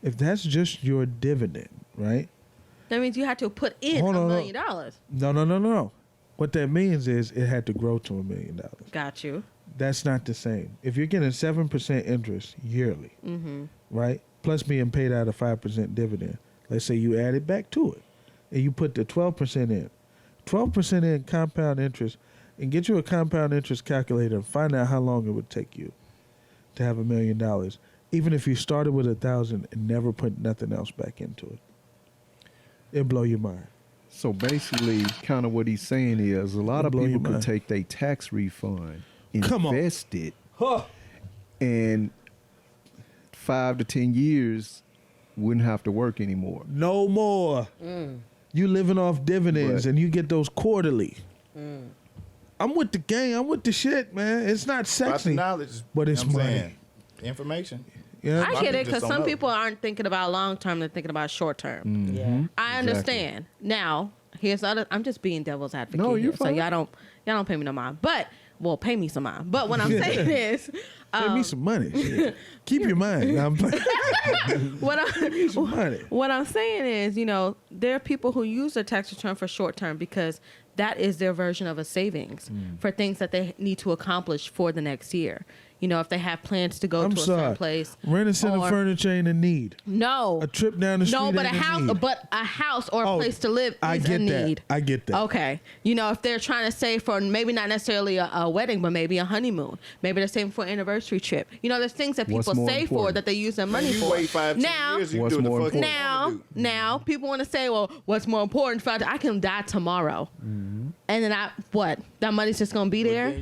If that's just your dividend, right? That means you had to put in Hold $1 on, million. No. What that means is it had to grow to $1 million. Got you. That's not the same. If you're getting 7% interest yearly, right, plus being paid out a 5% dividend, let's say you add it back to it, and you put the 12% in. 12% in compound interest, and get you a compound interest calculator and find out how long it would take you to have $1 million, even if you started with 1,000 and never put nothing else back into it. It'll blow your mind. So basically, kind of what he's saying is a lot of Blow your people could mind. take their tax refund, Come on. invest it, and 5 to 10 years wouldn't have to work anymore. No more. You living off dividends But- and you get those quarterly. I'm with the game. I'm with the shit, man. It's not About the knowledge, knowledge, but it's you know what I'm money. saying? Information. Yeah. I get it just because don't some know. people aren't thinking about long term; they're thinking about short term. Mm-hmm. Mhm. I understand. Now, here's the other. I'm just being devil's advocate. No, you're here, so fine. y'all don't pay me no mind. But pay me some mind. But what I'm saying is, Pay me some money. Shit. Keep your mind. Nah, I'm playing. what I'm saying is, there are people who use their tax return for short term because that is their version of a savings for things that they need to accomplish for the next year. If they have plans to go to a certain place. Rent-A-Center furniture ain't a need. No. A trip down the street No, but ain't a house or a place to live is a need. I get that. Okay. If they're trying to save for maybe not necessarily a wedding, but maybe a honeymoon. Maybe they're saving for an anniversary trip. There's things that people save for that they use their money for. Wait 5-10 years, you do the fuck you wanna do. Now, people want to say, well, what's more important? I can die tomorrow. And then that money's just going to be there?